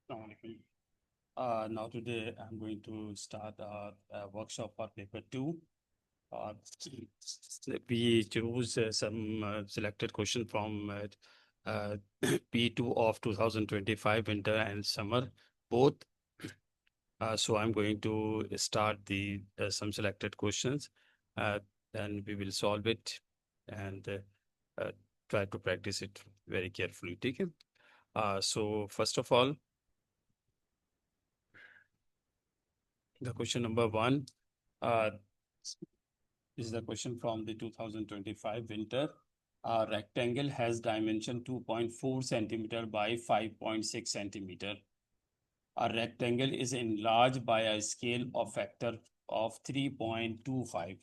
Assalamualaikum. Now today I'm going to start a workshop for paper two. Uh, we choose some selected question from P2 of 2025 winter and summer both. So I'm going to start the some selected questions. Uh, then we will solve it and try to practice it very carefully. Okay? So first of all, the question number one uh, is the question from the 2025 winter. A rectangle has dimension 2.4 centimeter by 5.6 centimeter. A rectangle is enlarged by a scale of factor of 3.25.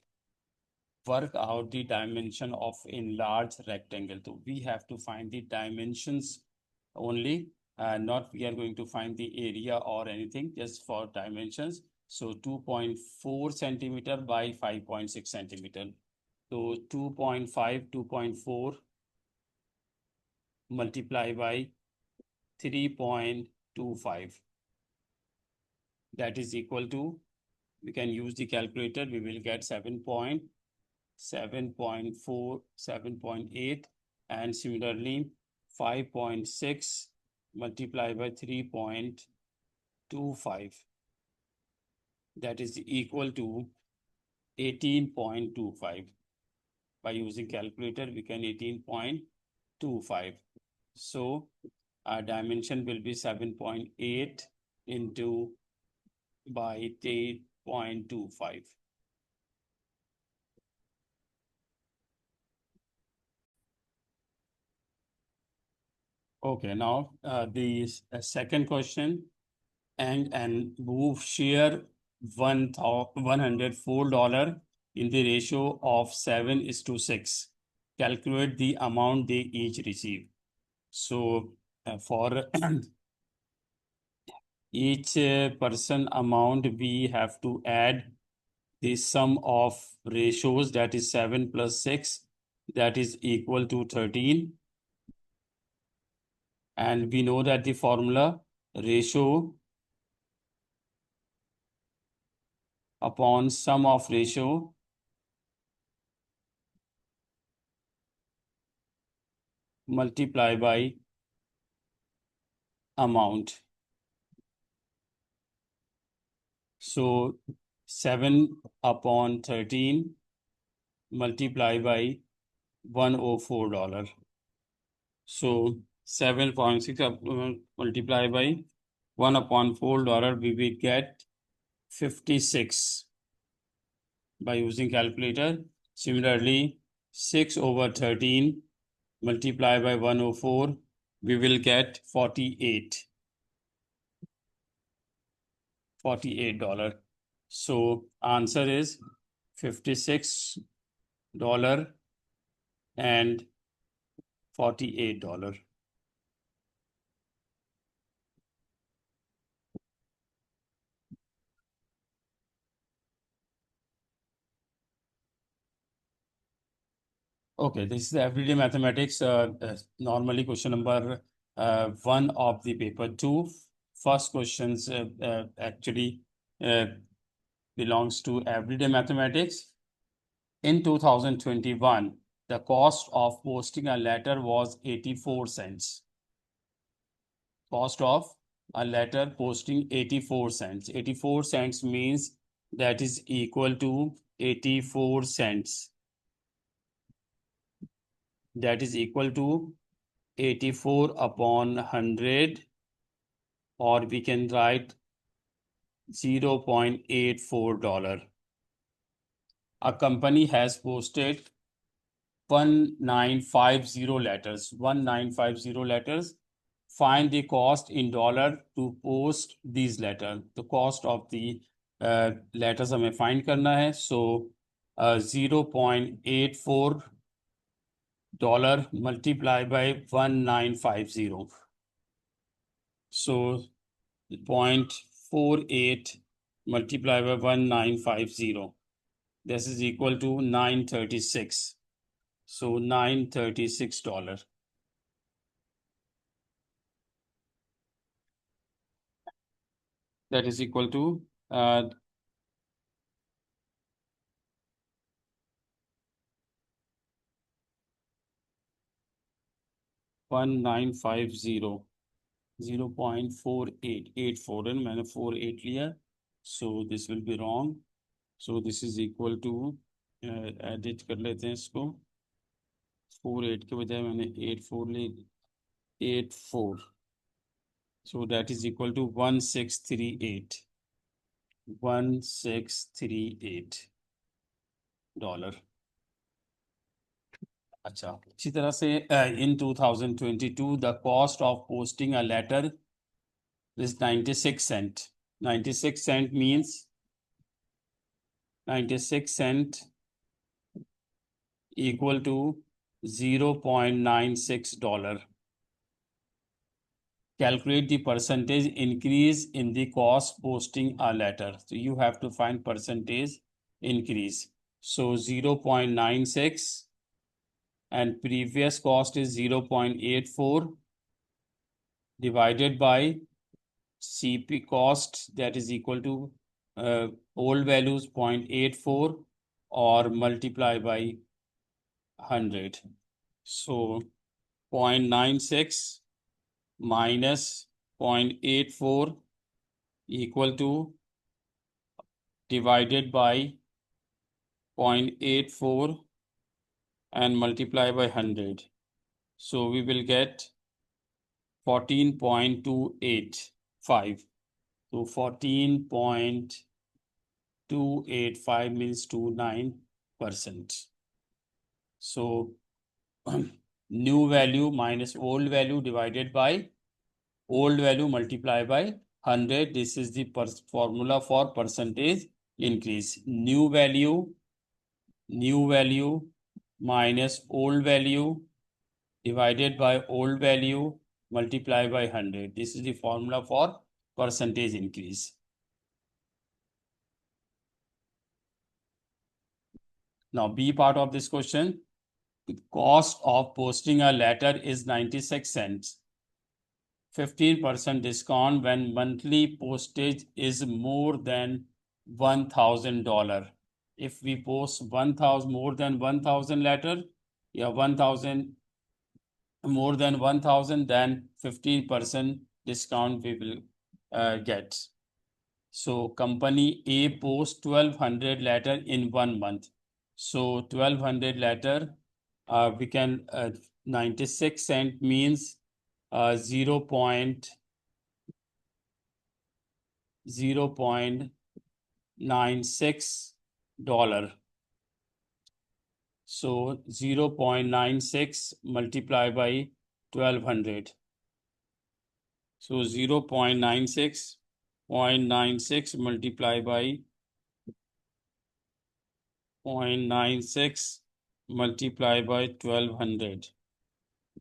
Work out the dimension of enlarged rectangle. So we have to find the dimensions only, not we are going to find the area or anything, just for dimensions. So 2.4 centimeter by 5.6 centimeter. So 2.5, 2.4 multiply by 3.25. That is equal to, we can use the calculator, we will get 7.4, 7.8, and similarly 5.6 multiplied by 3.25. That is equal to 18.25. By using calculator, we can 18.25. So our dimension will be 7.8 into by 8.25. Okay, now the second question, and move share $104 in the ratio of 7:6. Calculate the amount they each receive. So for each person amount, we have to add the sum of ratios, that is 7 plus 6, that is equal to 13. And we know that the formula ratio upon sum of ratio multiply by amount. So 7 upon 13 multiply by $104. So 7.6 multiply by 1 upon $4, we will get 56 by using calculator. Similarly, 6 over 13 multiply by 104, we will get 48. $48. So answer is $56 and $48. Okay, this is the everyday mathematics. Normally, question number one of the paper two. First questions actually belongs to everyday mathematics. In 2021, the cost of posting a letter was 84 cents. Cost of a letter posting 84 cents. 84 cents means that is equal to 84 cents. That is equal to 84 upon 100, or we can write $0.84. A company has posted 1950 letters. 1950 letters. Find the cost in dollar to post these letters. The cost of the letters हमें find करना है. So $0.84 multiplied by 1950. So 0.48 multiplied by 1950. This is equal to 936. So $936. that is equal to 1950 0.4884 and मैंने 48 लिया, so this will be wrong. So this is equal to edit कर लेते हैं इसको, 48 के बजाय मैंने 84 ली, 84, so that is equal to 1638 $1638. अच्छा, इसी तरह से in 2022 the cost of posting a letter is 96 cent. 96 cent means 96 cent equal to $0.96. Calculate the percentage increase in the cost posting a letter. So you have to find percentage increase. So 0.96 and previous cost is 0.84 divided by CP cost, that is equal to old values 0.84 or multiply by 100. So 0.96 minus 0.84 equal to divided by 0.84 and multiply by 100. So we will get 14.285. So 14.285 means 29%. So new value minus old value divided by old value multiplied by 100. This is the formula for percentage increase. New value minus old value divided by old value multiplied by 100. This is the formula for percentage increase. Now B part of this question. The cost of posting a letter is 96 cents. 15% discount when monthly postage is more than $1,000. If we post 1,000 more than 1,000 letter, yeah, 1,000 more than 1,000, then 15% discount we will get. So company A posts 1,200 letter in 1 month. So 1,200 letter, we can 96 cent means 0.96. So 0.96 multiplied by 1,200. So 0.96 multiplied by 0.96 multiplied by 1,200.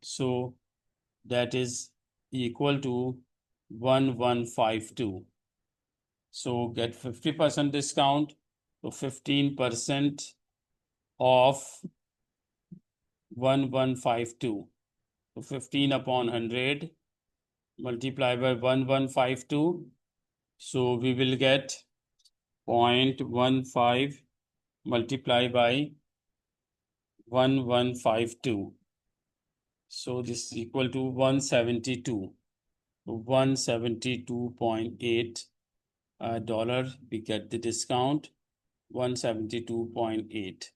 So that is equal to 1152. So get 50% discount. So 15% of 1152. So 15 upon 100 multiplied by 1152. So we will get 0.15 multiplied by 1152. So this is equal to 172. 172.8 dollar. We get the discount 172.8.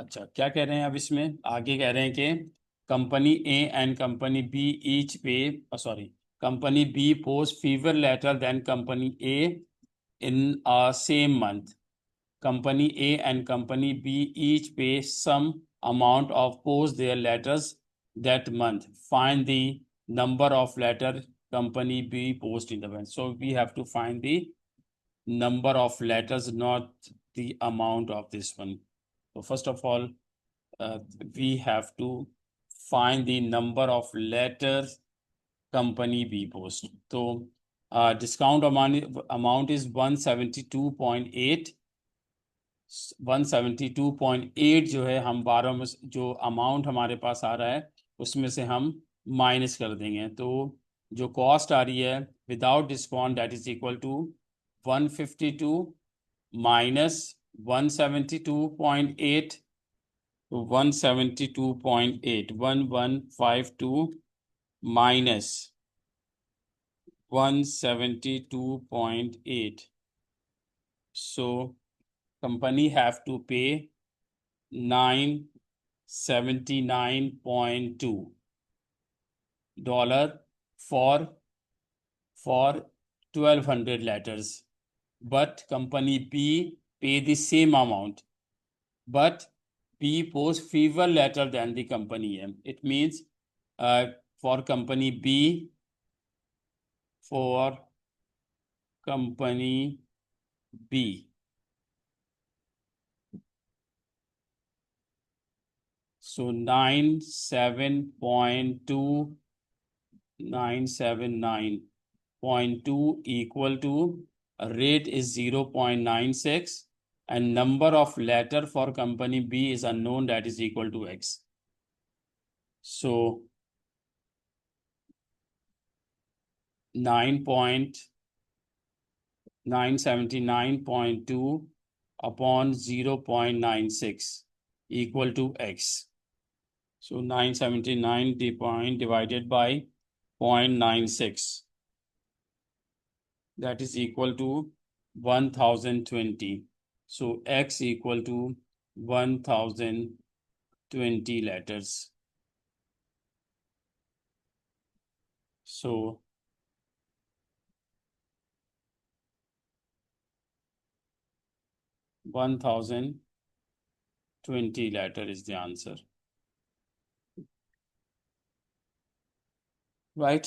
अच्छा, क्या कह रहे हैं अब इसमें आगे? कह रहे हैं कि company A and company B each pay company B post fever letter then company A in same month. Company A and Company B each pay some amount of post their letters that month. Find the number of letter Company B post in the month. So we have to find the number of letters, not the amount of this one. So first of all, we have to find the number of letters Company B post. So discount amount is 172.8. 172.8 जो है हम 12 में जो amount हमारे पास आ रहा है उसमें से हम माइनस कर देंगे. तो जो कॉस्ट आ रही है without discount that is equal to 152 minus 172.8 तो 172.8 1152 minus 172.8 so company have to pay 979.2 dollar for 1200 letters, but company B pay the same amount, but B post fewer letter than the company M. It means for company B, so 979.2 equal to rate is 0.96 and number of letter for company B is unknown, that is equal to X. So 979.2 upon 0.96 equal to X. So 979 divided by 0.96. That is equal to 1020. So X equal to 1020 letters. So 1020 letter is the answer. Right?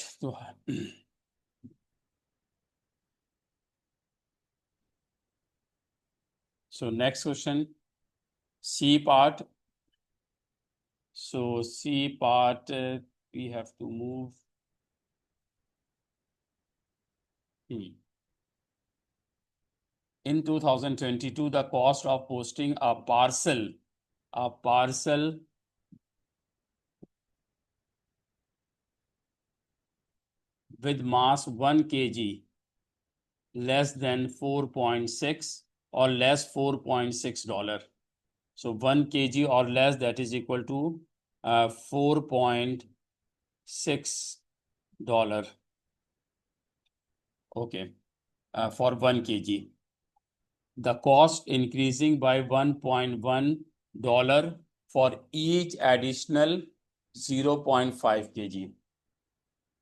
So next question, C part. So C part, we have to move. In 2022, the cost of posting a parcel with mass 1 kg less than 4.6 or less $4.6. So 1 kg or less, that is equal to $4.6. Okay, for 1 kg. The cost increasing by $1.1 for each additional 0.5 kg.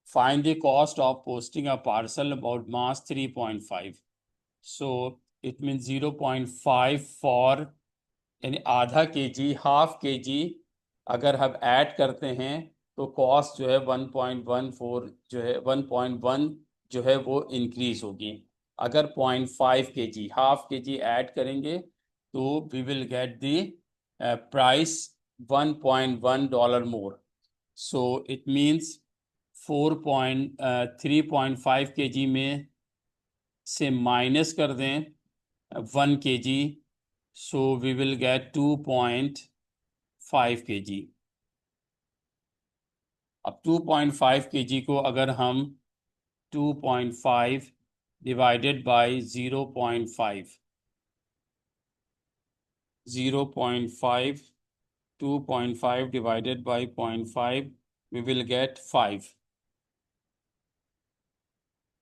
Find the cost of posting a parcel about mass 3.5. So it means 0.5 for यानी आधा KG, half KG अगर हम add करते हैं तो cost जो है 1.14 जो है 1.1 जो है वो इंक्रीज होगी. अगर 0.5 केजी, हाफ केजी ऐड करेंगे तो we will get the price $1.1 more. So it means 3.5 KG में से माइनस कर दें 1 KG, so we will get 2.5 kg. अब 2.5 kg को अगर हम 2.5 divided by 0.5, 2.5 divided by 0.5, we will get 5.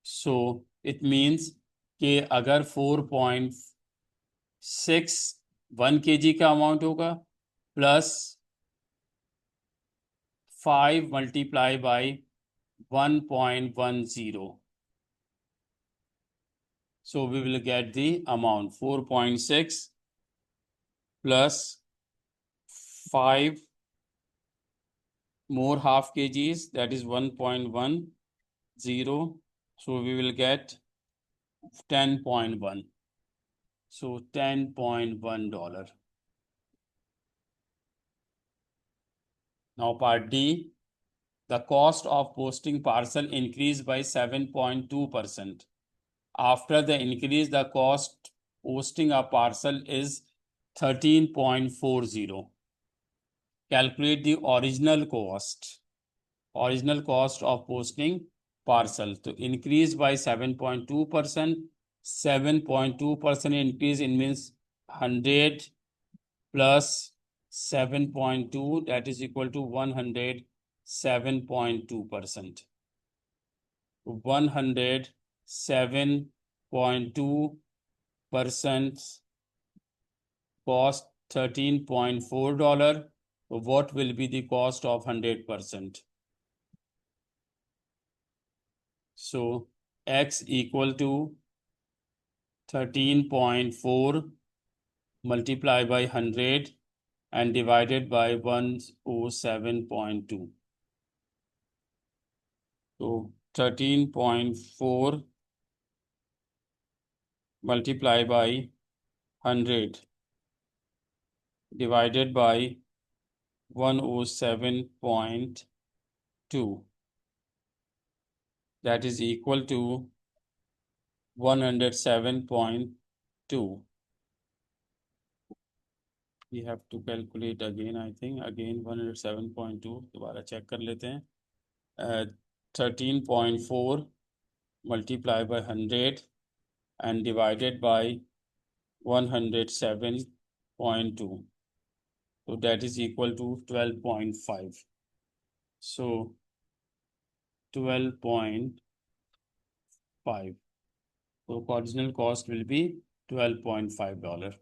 So it means कि अगर 4.6 1 kg का अमाउंट होगा plus 5 multiplied by 1.10. So we will get the amount 4.6 plus 5 more half kgs, that is 1.10. So we will get 10.1. So $10.1. Now part D, the cost of posting parcel increased by 7.2%. After the increase, the cost posting a parcel is 13.40. Calculate the original cost. Original cost of posting parcel. So increase by 7.2%. 7.2% increase in means 100 plus 7.2, that is equal to 107.2%. 107.2% cost $13.4. What will be the cost of 100%? So X equal to 13.4 multiplied by 100 and divided by 107.2. So 13.4 multiplied by 100 divided by 107.2. That is equal to 107.2. We have to calculate again, I think. Again 107.2. दोबारा check कर लेते हैं. 13.4 multiplied by 100 and divided by 107.2. So that is equal to 12.5. So 12.5. So original cost will be $12.5.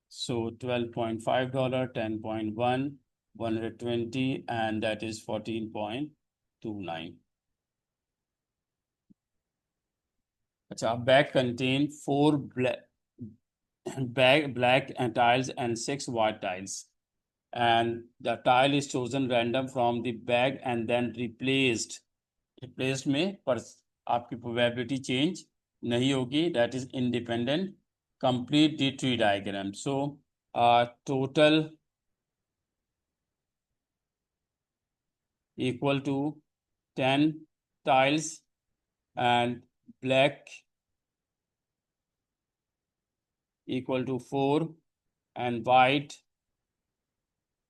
So $12.5, 10.1, 120, and that is 14.29. अच्छा, bag contain 4 black tiles and 6 white tiles, and the tile is chosen random from the bag and then replaced में पर आपकी probability change नहीं होगी, that is independent. Complete the tree diagram. So total equal to 10 tiles and black equal to 4 and white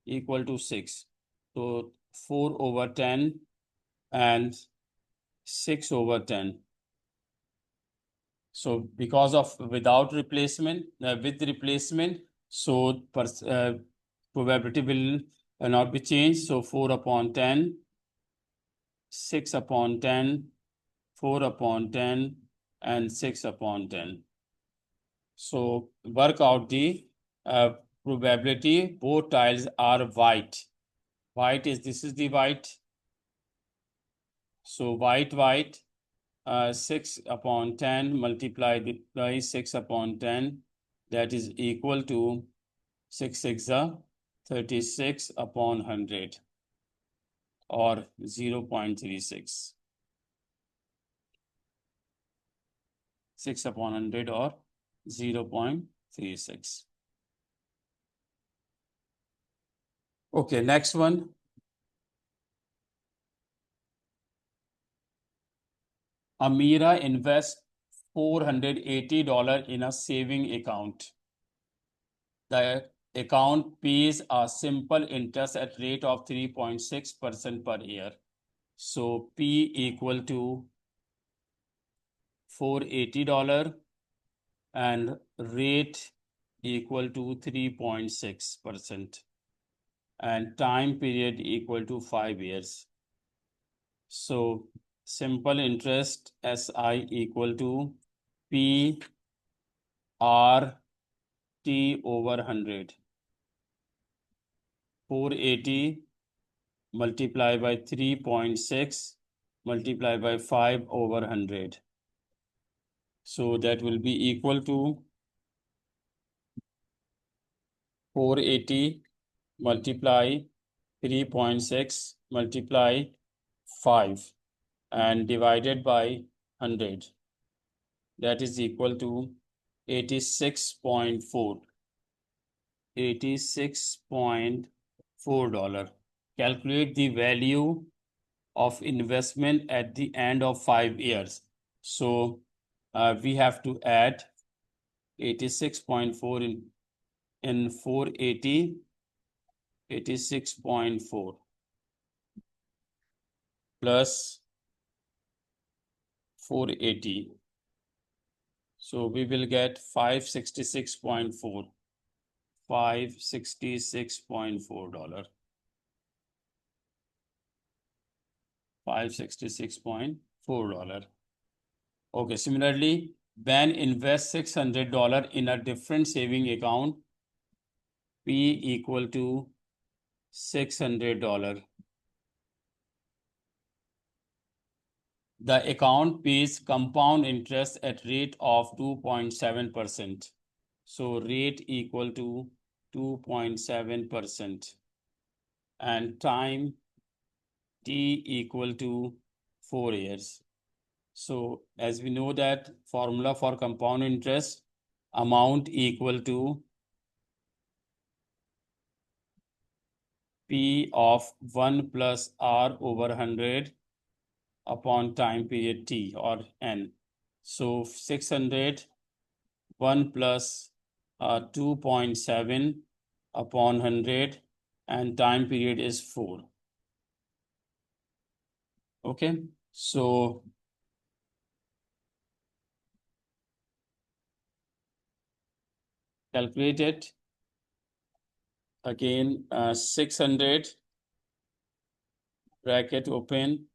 equal to 6. So 4 over 10 and 6 over 10. So because of without replacement, with replacement, so probability will not be changed. So 4 upon 10, 6 upon 10, 4 upon 10, and 6 upon 10. So work out the probability. Both tiles are white. White is, this is the white. So white, 6 upon 10 multiplied by 6 upon 10, that is equal to 6 6 36 upon 100 or 0.36. 6 upon 100 or 0.36. Okay, next one. Amira invests $480 in a saving account. The account pays a simple interest at rate of 3.6% per year. So P equal to $480 and rate equal to 3.6% and time period equal to 5 years. So simple interest SI equal to P R T over 100. 480 multiplied by 3.6 multiplied by 5 over 100. So that will be equal to 480 multiply 3.6 multiply 5 and divided by 100. That is equal to 86.4. $86.4. Calculate the value of investment at the end of 5 years. So we have to add 86.4 in 480 86.4 plus 480. So we will get 566.4. $566.4. $566.4. Okay, similarly, Ben invests $600 in a different saving account, P equal to $600. The account pays compound interest at rate of 2.7%. So rate equal to 2.7% and time T equal to 4 years. So as we know that formula for compound interest, amount equal to P of 1 plus R over 100 upon time period T or N. So 600, 1 plus 2.7 upon 100 and time period is 4. Okay, so calculate it. Again, 600 bracket open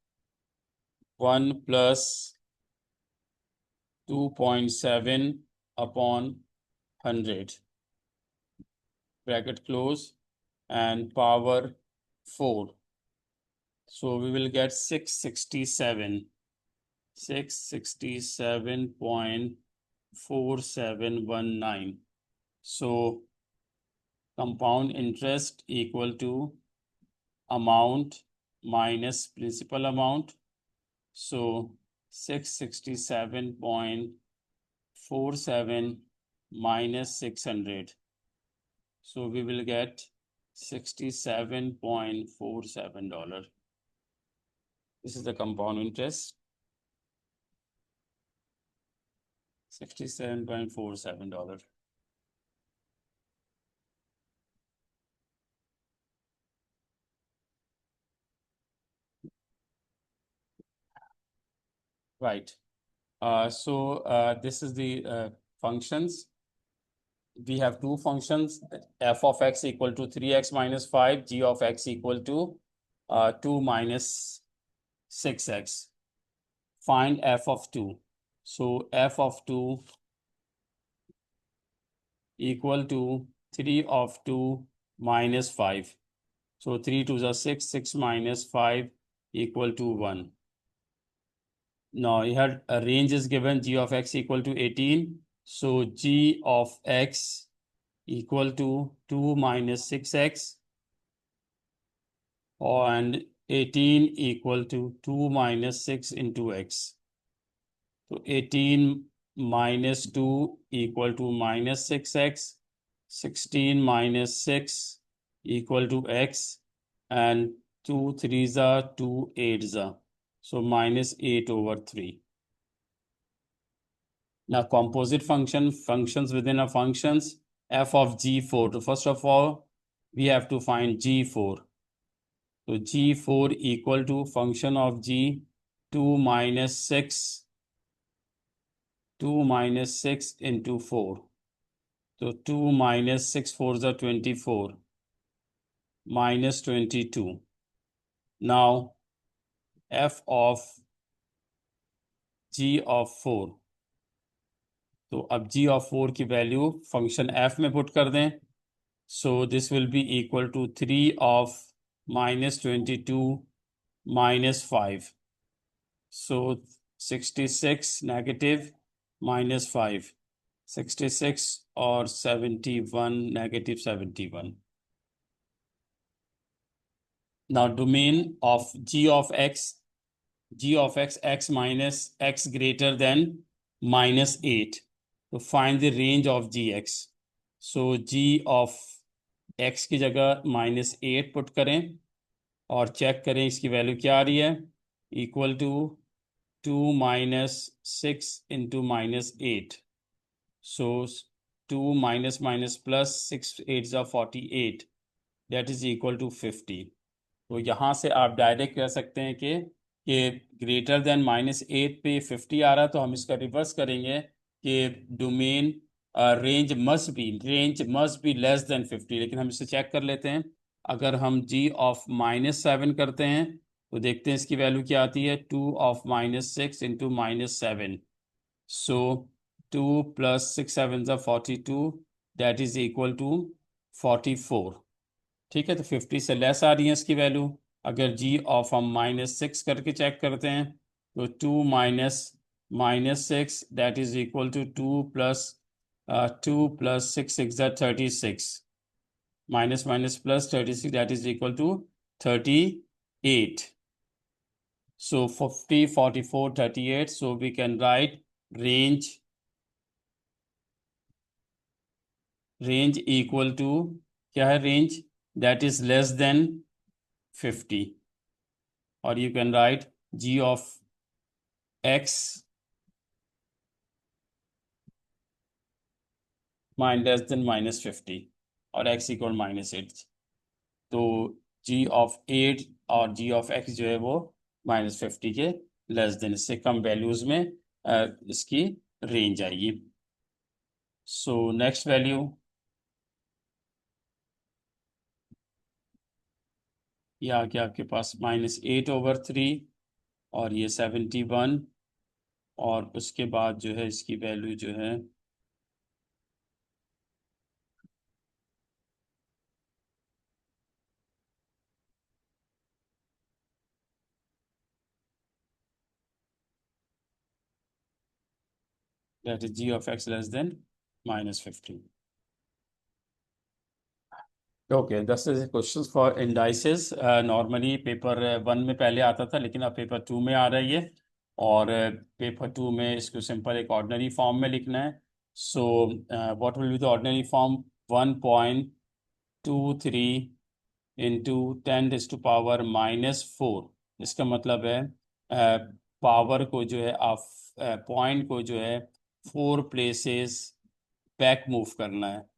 1 plus 2.7 upon 100 bracket close and power 4. So we will get 667.4719. So compound interest equal to amount minus principal amount. So 667.47 minus 600. So we will get $67.47. This is the compound interest. $67.47. Right. This is the functions. We have two functions, f of x equal to 3x minus 5, g of x equal to 2 minus 6x. Find f of 2. So f of 2 equal to 3 of 2 minus 5. So 3 to the 6, 6 minus 5 equal to 1. Now here a range is given, g of x equal to 18. So g of x equal to 2 minus 6x and 18 equal to 2 minus 6 into x. So 18 minus 2 equal to minus 6x, 16 minus 6 equal to x, and 2 3s are 2 8s are. So minus 8 over 3. Now composite functions within a functions, f of g4. So first of all, we have to find g4. So g4 equal to function of g 2 minus 6 into 4. So 2 minus 6 4s are 24 minus 22. Now f of g of 4. तो अब g of 4 की value function f में put कर दें. So this will be equal to 3 of minus 22 minus 5. So 66 negative minus 5. 66 or 71 negative 71. Now domain of g of x x minus x greater than minus 8. To find the range of gx. So g of x की जगह minus 8 put करें और check करें इसकी value क्या आ रही है. Equal to 2 minus 6 into minus 8. So 2 minus minus plus 6 8s are 48. That is equal to 50। तो यहाँ से आप डायरेक्ट कह सकते हैं कि ग्रेटर देन -8 पे 50 आ रहा है, तो हम इसका रिवर्स करेंगे कि domain range must be less than 50। लेकिन हम इसे चेक कर लेते हैं। अगर हम g ऑफ -7 करते हैं तो देखते हैं इसकी वैल्यू क्या आती है। 2 of -6 into -7, so 2 + 6 7 42, that is equal to 44। ठीक है, तो 50 से लेस आ रही है इसकी वैल्यू। अगर g ऑफ हम -6 करके चेक करते हैं तो 2 minus six that is equal to 2 + 6 6 36, minus minus plus 36 that is equal to 38। So 50, 44, 38. So we can write range equal to, क्या है range? That is less than 50. Or you can write g of x less than -50 और x equal -8। तो g of 8 और g of x जो है वो -50 के less than, इससे कम वैल्यूज में इसकी रेंज आएगी। सो नेक्स्ट वैल्यू, ये आ गया आपके पास -8/3 और ये 71। और उसके बाद जो है इसकी वैल्यू जो है that is g of x less than -50। Okay, this is questions for indices. Normally paper 1 में पहले आता था, लेकिन अब पेपर 2 में आ रही है। और पेपर 2 में इसको सिंपल एक ऑर्डिनरी फॉर्म में लिखना है। So what will be the ordinary form? 1.23 into 10⁻⁻⁴। इसका मतलब है पावर को जो है आप पॉइंट को जो है 4 प्लेसेस बैक मूव करना है।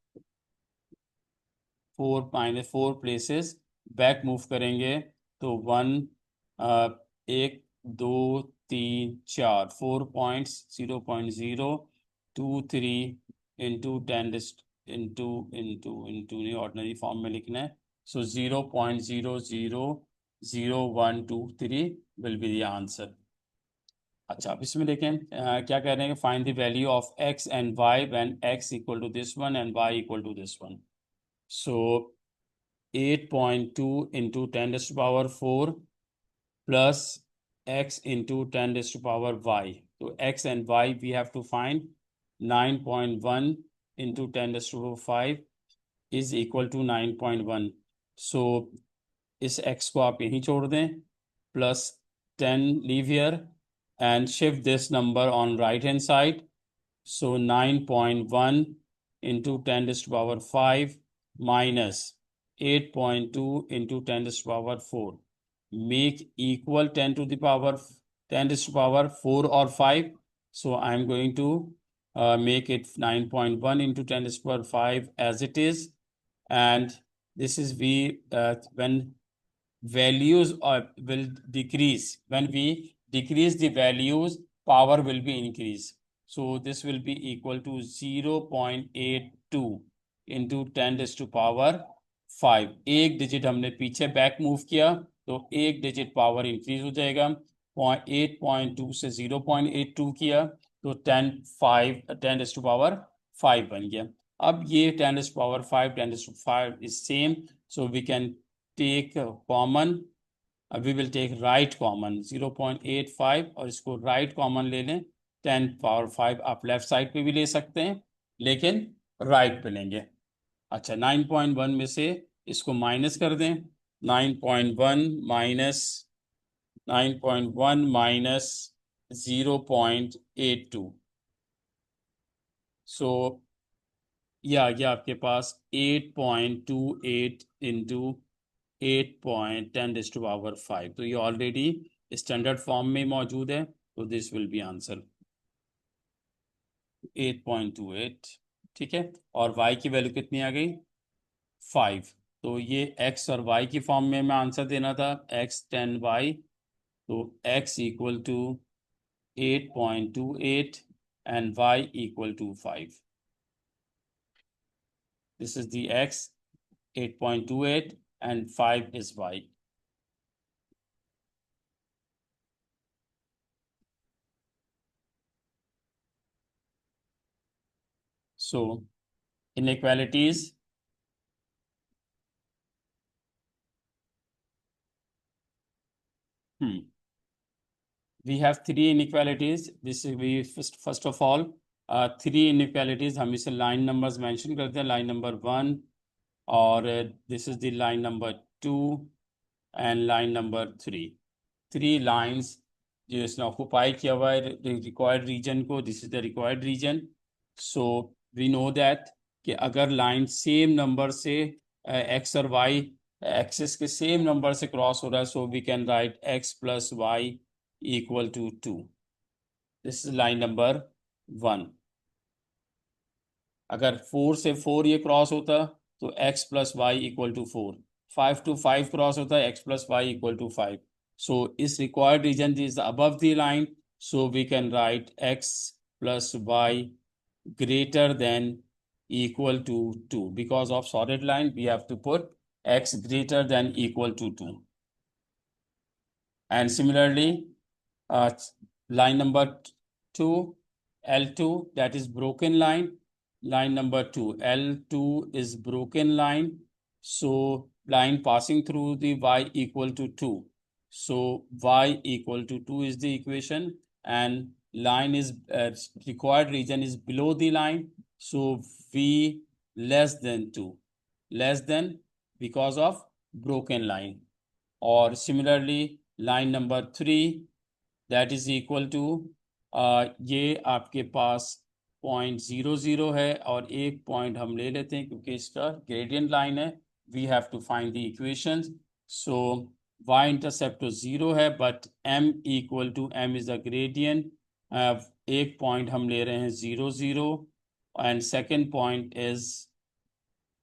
4 प्लेसेस बैक मूव करेंगे तो 1 1 2 3 4 4.0.023 इंटू 10 इंटू नहीं, ऑर्डिनरी फॉर्म में लिखना है। So 0.0000123 will be the answer. अच्छा, अब इसमें देखें क्या कह रहे हैं कि find the value of x and y when x equal to this one and y equal to this one. So 8.2 into 10⁻⁴ plus x into 10⁻y। तो x and y we have to find. 9.1 into 10⁵ is equal to 9.1। सो इस x को आप यहीं छोड़ दें, plus 10 leave here and shift this number on right hand side. So 9.1 into 10⁵ minus 8.2 into 10⁴. Make equal 10 to the power 10⁴ or 5. So I'm going to make it 9.1 into 10⁵ as it is. And this is when values will decrease. When we decrease the values, power will be increased. So this will be equal to 0.82 into 10⁵ एक digit हमने पीछे back move किया तो एक digit power increase हो जाएगा। 8.2 से 0.82 किया तो 10⁵ बन गया। अब ये 10⁵ 10⁵ is same, so we can take common, we will take right common 0.85 और इसको right common ले लें। 10⁵ आप लेफ्ट साइड पे भी ले सकते हैं, लेकिन राइट पे लेंगे। अच्छा, 9.1 में से इसको माइनस कर दें। 9.1 माइनस 0.82, सो ये आ गया आपके पास 8.28 इंटू 8.10⁵। तो ये ऑलरेडी स्टैंडर्ड फॉर्म में मौजूद है, तो दिस विल बी आंसर 8.28। ठीक है, और y की वैल्यू कितनी आ गई? 5। तो ये x और y की फॉर्म में मैं आंसर देना था, x tan y, तो x equal to 8.28 and y equal to 5. This is the x, 8.28 and 5 is y. So inequalities. We have three inequalities. This is we first of all three inequalities. हम इसे line numbers mention करते हैं. Line number 1 और this is the line number 2 and line number 3. Three lines जिसने occupy किया हुआ है the required region को. This is the required region. So we know that कि अगर line same number से x और y एक्सिस के सेम नंबर से क्रॉस हो रहा है, so we can write x plus y equal to 2. This is line number 1. अगर 4 से 4 ये क्रॉस होता तो x plus y equal to 4. 5 to 5 cross होता है, x plus y equal to 5. So is required region is above the line, so we can write x plus y greater than equal to 2. Because of solid line, we have to put x greater than equal to 2. And similarly, line number 2, L2, that is broken line. Line number 2, L2 is broken line. So line passing through the y equal to 2. So y equal to 2 is the equation, and line is required region is below the line. So v less than 2, less than because of broken line. Or similarly, line number 3, that is equal to ये आपके पास 0.00 है और एक point हम ले लेते हैं क्योंकि इसका ग्रेडियंट लाइन है. We have to find the equations. So y intercept तो 0 है, but m equal to m is the gradient. एक पॉइंट हम ले रहे हैं 0, and second point is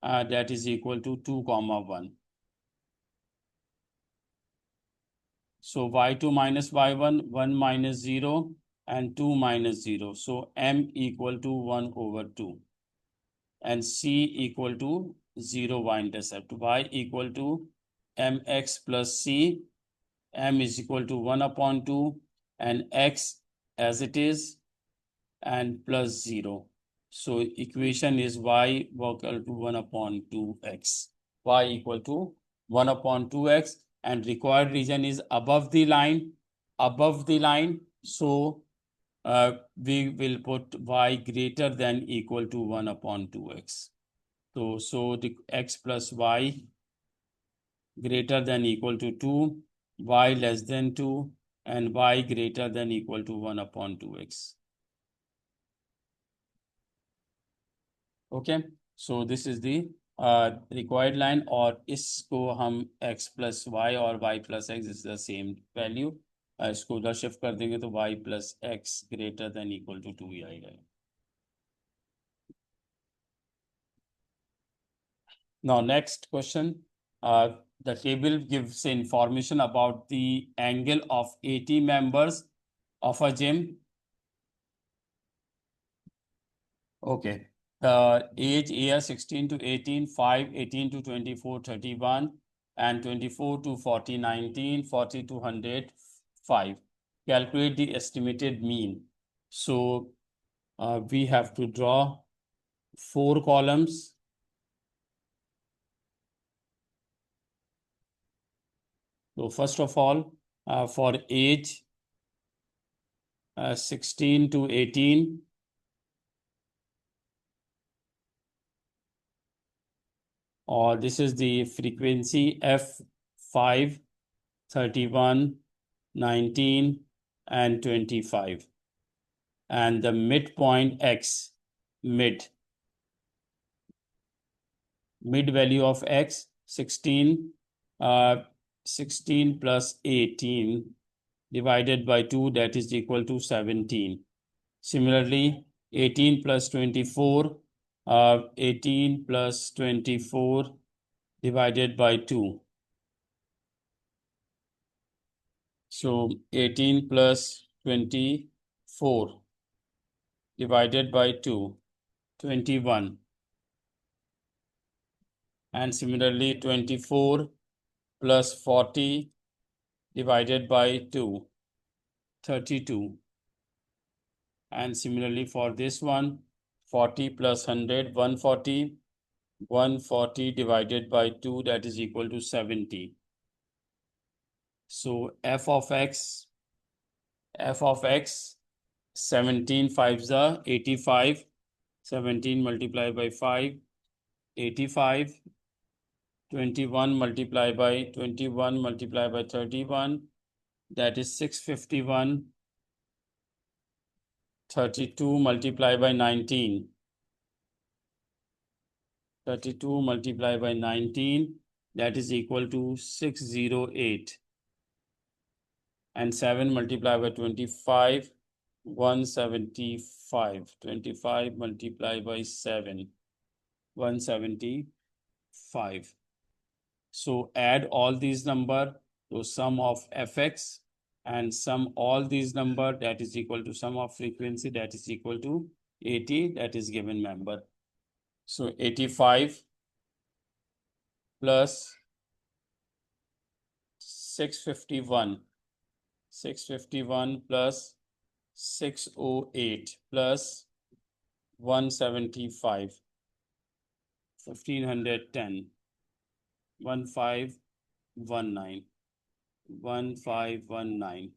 that is equal to 2, 1. So y2 minus y1, 1 minus 0, and 2 minus 0. So m equal to 1 over 2. And c equal to 0 y-intercept. Y equal to mx plus c. M is equal to 1 upon 2. And x as it is. And plus 0. So equation is y equal to 1 upon 2x. Y equal to 1 upon 2x. And required region is above the line, so we will put y greater than equal to 1 upon 2x. So the x plus y greater than equal to 2, y less than 2, and y greater than equal to 1 upon 2x. Okay, so this is the required line, और इसको हम x plus y और y plus x is the same value. इसको उधर shift कर देंगे तो y plus x greater than equal to 2 ही आएगा. Now next question. The table gives information about the angle of 80 members of a gym. Okay. The age year 16 to 18, 5, 18 to 24, 31, and 24 to 40, 19, 40 to 100, 5. Calculate the estimated mean. So we have to draw 4 columns. So first of all, for age 16 to 18, or this is the frequency F5, 31, 19, and 25. And the midpoint X, mid value of X, 16, 16 plus 18 divided by 2, that is equal to 17. Similarly, 18 plus 24, 18 plus 24 divided by 2. So 18 plus 24 divided by 2, 21. And similarly 24 plus 40 divided by 2, 32. And similarly for this one, 40 plus 100, 140. 140 divided by 2, that is equal to 70. So f of x, 17 5s are 85. 17 multiplied by 5, 85. 21 multiplied by 21 multiplied by 31, that is 651. 32 multiplied by 19. 32 multiplied by 19, that is equal to 608. And 7 multiplied by 25, 175. 25 multiplied by 7, 175. So add all these number to sum of fx and sum all these number, that is equal to sum of frequency, that is equal to 80, that is given member. So 85 plus 651. 651 plus 608 plus 175. 1510. 1519. 1519.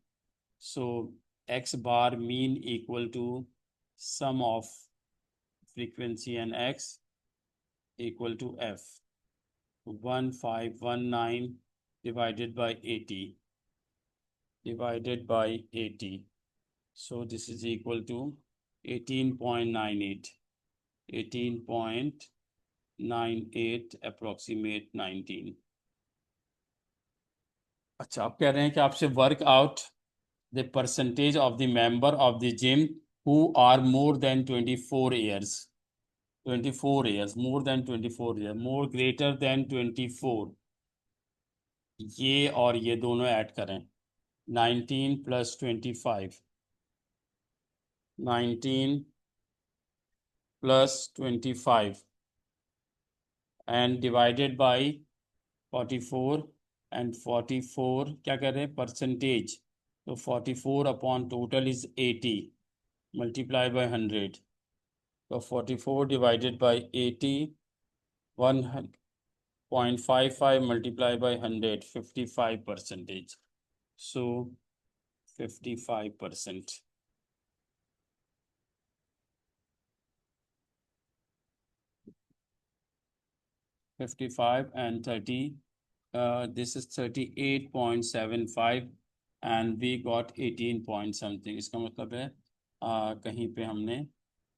So x bar mean equal to sum of frequency and x equal to f. 1519 divided by 80. Divided by 80. So this is equal to 18.98. 18.98 approximate 19. अच्छा, आप कह रहे हैं कि आपसे work out the percentage of the member of the gym who are more than 24 years. 24 years, more than 24 year, more greater than 24. ये और ये दोनों ऐड करें. 19 plus 25. 19 plus 25 and divided by 44. And 44 क्या कर रहे हैं, परसेंटेज. तो 44 upon total is 80 multiply by 100. So 44 divided by 80, 1.55 multiply by 100, 55%. So 55%. 55 and 30. This is 38.75 and we got 18 point something. इसका मतलब है कहीं पे हमने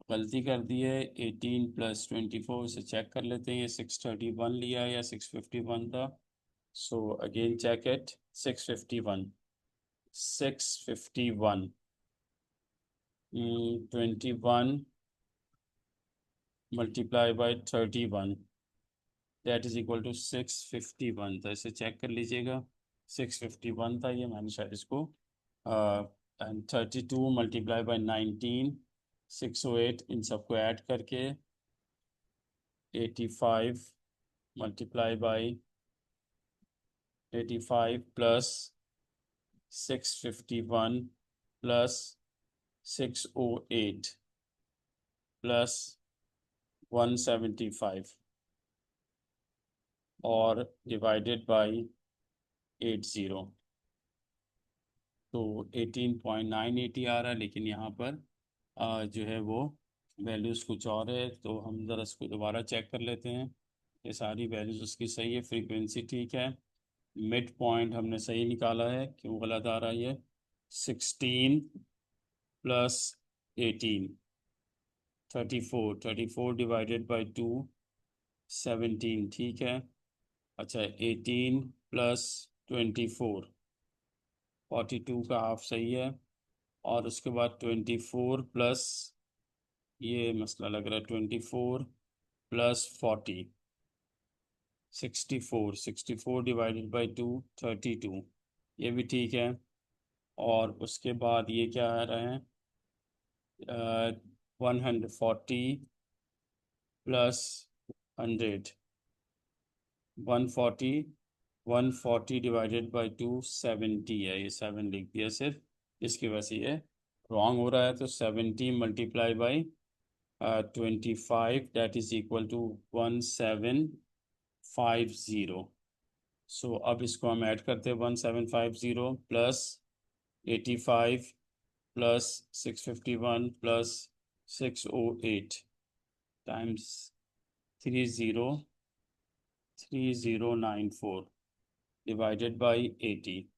गलती कर दी है. 18 plus 24 से चेक कर लेते हैं, ये 631 लिया है या 651 था. So again check it. 651. 651. 21 multiply by 31, that is equal to 651. तो इसे चेक कर लीजिएगा. 651 था ये, मैंने शायद इसको एंड 32 मल्टीप्लाई बाई 19, 608, इन सबको ऐड करके 85 multiply by 85 plus 651 plus 608 plus 175 और डिवाइडेड बाई 80. तो 18.980 आ रहा है, लेकिन यहाँ पर जो है वो वैल्यूज़ कुछ और है. तो हम ज़रा इसको दोबारा चेक कर लेते हैं. ये सारी वैल्यूज़ उसकी सही है, फ्रीक्वेंसी ठीक है, मिड पॉइंट हमने सही निकाला है. क्यों गलत आ रहा है ये? 16 प्लस 18, 34. 34 divided by 2, 17. ठीक है. अच्छा, 18 प्लस 24, 42 का हाफ सही है. और उसके बाद 24 प्लस, ये मसला लग रहा है, 24 प्लस 40, 64 डिवाइडेड बाई 2 32, ये भी ठीक है। और उसके बाद ये क्या आ रहा है, 140 प्लस 100, 140, 140 डिवाइडेड बाई 270 है, ये 7 लिख दिया सिर्फ, इसकी वजह से ये रॉन्ग हो रहा है। तो 70 multiply by 25, that is equal to 1750। So अब इसको हम ऐड करते हैं, 1750 plus 85 plus 651 plus 608 times 3094 divided by 80.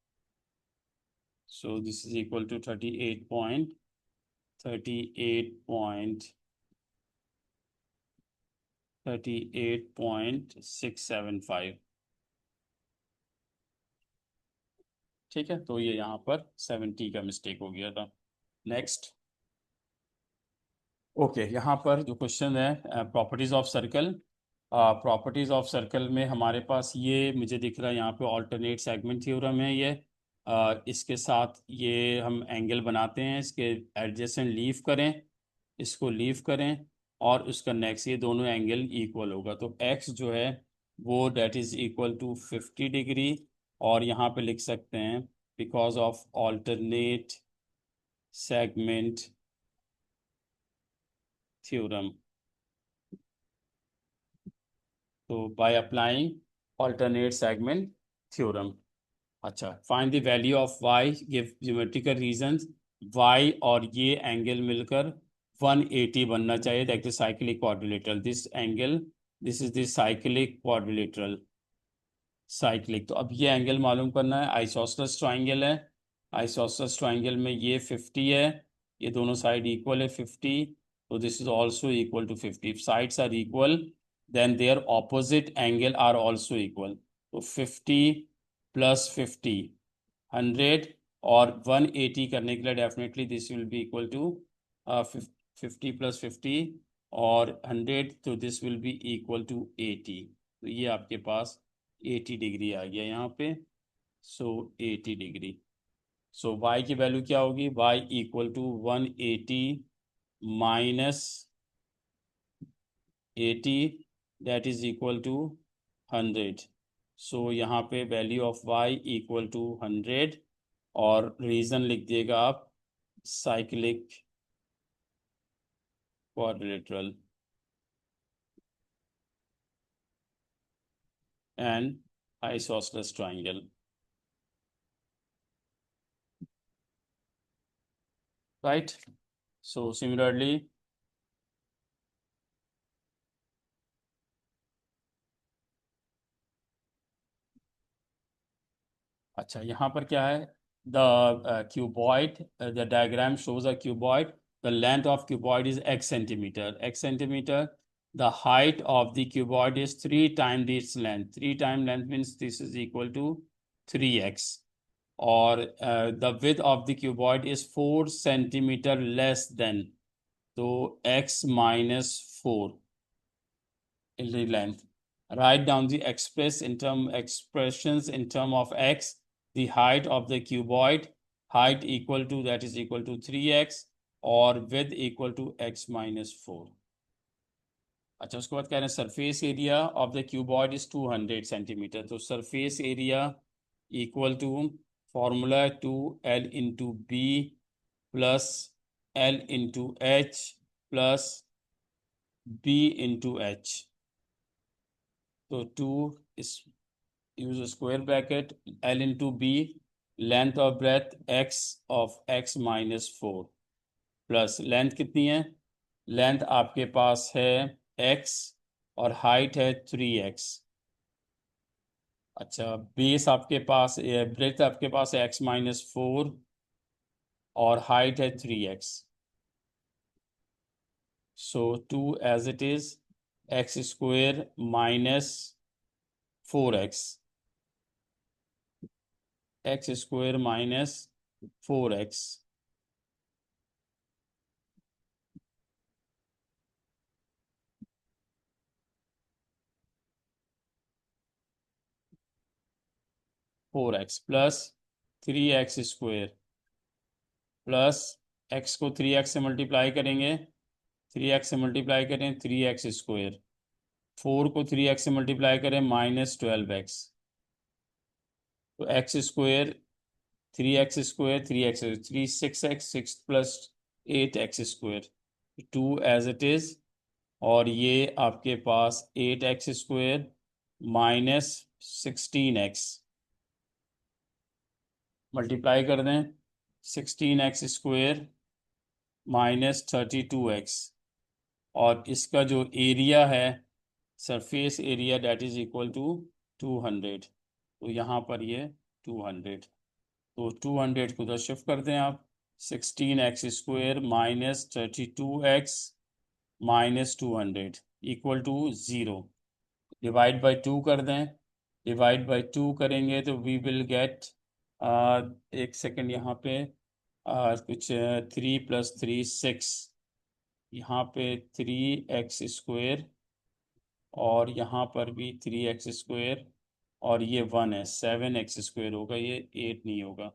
So this is equal to 38.675। ठीक है, तो ये यहाँ पर 70 का मिस्टेक हो गया था। नेक्स्ट, ओके, यहाँ पर जो क्वेश्चन है properties of circle. Properties of circle में हमारे पास ये मुझे दिख रहा है यहाँ पे ऑल्टरनेट सेगमेंट थ्योरम है ये। इसके साथ ये हम एंगल बनाते हैं, इसके एडजेसेंट लीव करें, इसको लीव करें, और उसका नेक्स्ट, ये दोनों एंगल इक्वल होगा। तो एक्स जो है वो that is equal to 50 degree, और यहाँ पे लिख सकते हैं because of alternate segment theorem. तो by applying alternate segment theorem. अच्छा, find the value of y, give geometrical reasons. y और ये एंगल मिलकर 180 बनना चाहिए, that is cyclic quadrilateral. This angle, this is the cyclic quadrilateral, cyclic. तो अब ये एंगल मालूम करना है, आइसोसेलेस ट्राइंगल है। आइसोसेलेस ट्राइंगल में ये 50 है, ये दोनों साइड इक्वल है 50, तो this is also equal to 50। Sides are equal, then their opposite angle are also equal. तो 50 प्लस 50 100, और 180 करने के लिए definitely this will be equal to 50 plus 50 और 100, तो this will be equal to 80। तो ये आपके पास 80 डिग्री आ गया यहाँ पे। So 80 degree. सो y की वैल्यू क्या होगी, y equal to 180 minus 80, that is equal to 100। So यहाँ पे value of y equal to 100, और रीजन लिख दिएगा आप, cyclic quadrilateral and isosceles triangle. Right, so similarly, अच्छा यहाँ पर क्या है, the cuboid, the diagram shows a cuboid, the length of cuboid is x centimeter, the height of the cuboid is 3 times its length, 3 times length means this is equal to 3x, और the width of the cuboid is 4 centimeter less than, तो x minus 4 in the length. Write down the expressions in term of x, the height of the cuboid, height equal to, that is equal to 3x, और width equal to x minus 4। अच्छा, उसके बाद कह रहे हैं surface area of the cuboid is 200 centimetre. तो surface area equal to, formula 2l into B plus l into H plus b into H. तो 2 is use a square bracket, l into b, length of breadth x of x minus 4, plus length कितनी है, length आपके पास है x और height है 3x। अच्छा, base आपके पास, breath आपके पास है x माइनस 4 और हाइट है 3x। So 2 as it is, x square minus 4x, x square minus 4x। 4x plus 3x² plus x को 3x से मल्टीप्लाई करेंगे, 3x से मल्टीप्लाई करें 3x², 4 को 3x से मल्टीप्लाई करें -12x, तो x², 3x², 6x, 6 plus 8x², 2 as it is, और ये आपके पास 8x² माइनस 16x, मल्टीप्लाई कर दें 16x² माइनस 32x, और इसका जो एरिया है, surface area, that is equal to 200, तो यहाँ पर ये 200, तो 200 को उधर शिफ्ट कर दें आप, 16x² minus 32x minus 200 equal to 0, divide by 2 कर दें, डिवाइड बाई 2 करेंगे तो वी विल गेट, एक सेकेंड यहाँ पे, कुछ 3 + 3 6, यहाँ पे 3x², और यहाँ पर भी 3x², और ये 1 है, 7x² होगा, ये 8 नहीं होगा,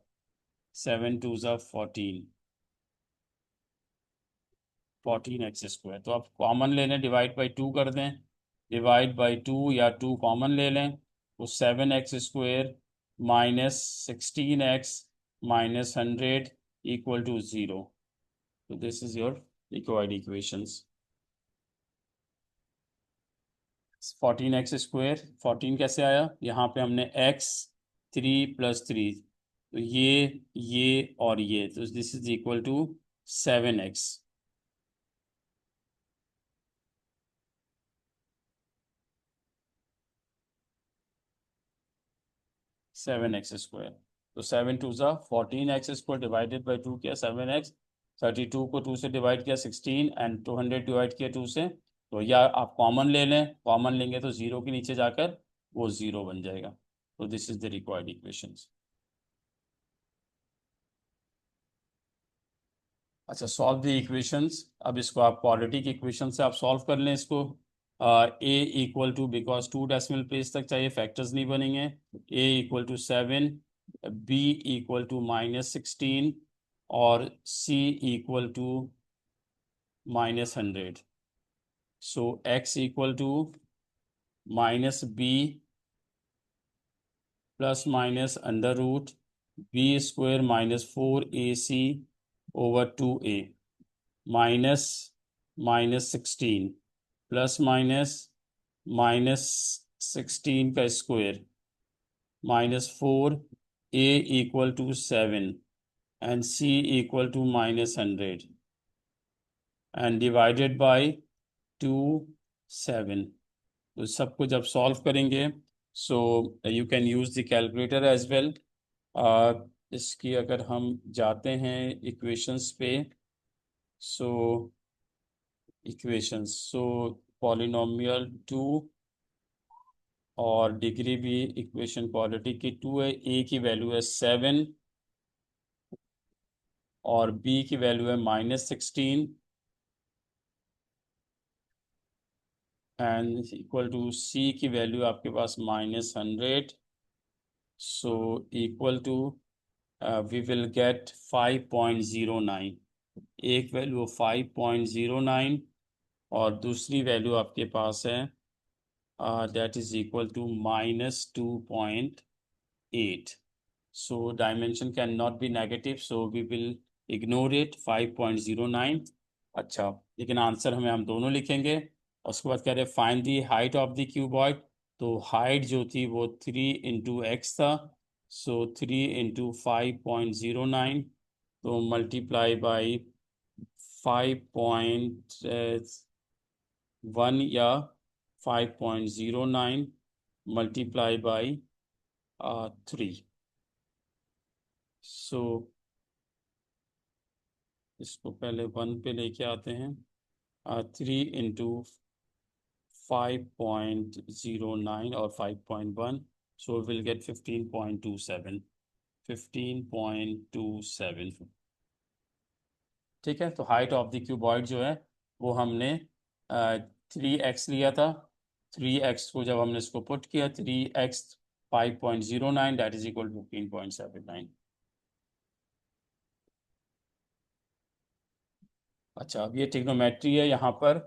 7 2 ज़ा 14x², तो आप कॉमन ले लें, डिवाइड बाई 2 कर दें, डिवाइड बाई 2 या 2 कॉमन ले लें, तो 7x² minus 16x minus 100 equal to 0, तो this is your required equations. 14x², 14 कैसे आया, यहाँ पे हमने x 3 + 3, तो ये और ये, तो this is equal to 7x, 7x², तो 7 2 ज़ा 14x² डिवाइडेड बाई 2 किया 7x, 32 को 2 से डिवाइड किया 16, एंड 200 डिवाइड किया 2 से, तो या आप कॉमन ले लें, कॉमन लेंगे तो 0 के नीचे जाकर वो 0 बन जाएगा, तो this is the required equations. अच्छा, सॉल्व द इक्वेशंस, अब इसको आप क्वाड्रेटिक इक्वेशन से आप सॉल्व कर लें इसको, A equal to, because 2 decimal place तक चाहिए, फैक्टर्स नहीं बनेंगे, A equal to 7, B equal to -16, और C equal to -100, so X equal to -b plus minus √b² -4ac over 2a minus -16 plus -16 का square -4, a equal to 7 and c equal to -100 and divided by 2 7, तो सबको जब सॉल्व करेंगे, so you can use the calculator as well. इसकी अगर हम जाते हैं इक्वेशंस पे, सो इक्वेशंस, सो पॉलिनोमियल 2, और डिग्री भी इक्वेशन क्वाड्रेटिक की 2 है, ए की वैल्यू है 7 और बी की वैल्यू है -16 एंड इक्वल टू सी की वैल्यू आपके पास -100, so equal to we will get 5.09, एक वैल्यू 5.09 और दूसरी वैल्यू आपके पास है that is equal to -2.8, so dimension cannot be negative, so we will ignore it, 5.09। अच्छा, लेकिन आंसर हम दोनों लिखेंगे, और उसके बाद कह रहे find the height of the cuboid, तो हाइट जो थी वो 3 × x था, सो 3 × 5.09, तो मल्टीप्लाई बाई 5.1 या 5.09 मल्टीप्लाई बाई 3, सो इसको पहले 1 पे लेके आते हैं, 3 × 5.09 और 5.1, सो विल गेट 15.27, 15.27, ठीक है। तो हाइट ऑफ द क्यूबॉइड जो है वो हमने 3x लिया था, 3x को जब हमने इसको पुट किया, 3x 5.09 that is equal to 15.79. अच्छा, अब ये ट्रिग्नोमेट्री है। यहाँ पर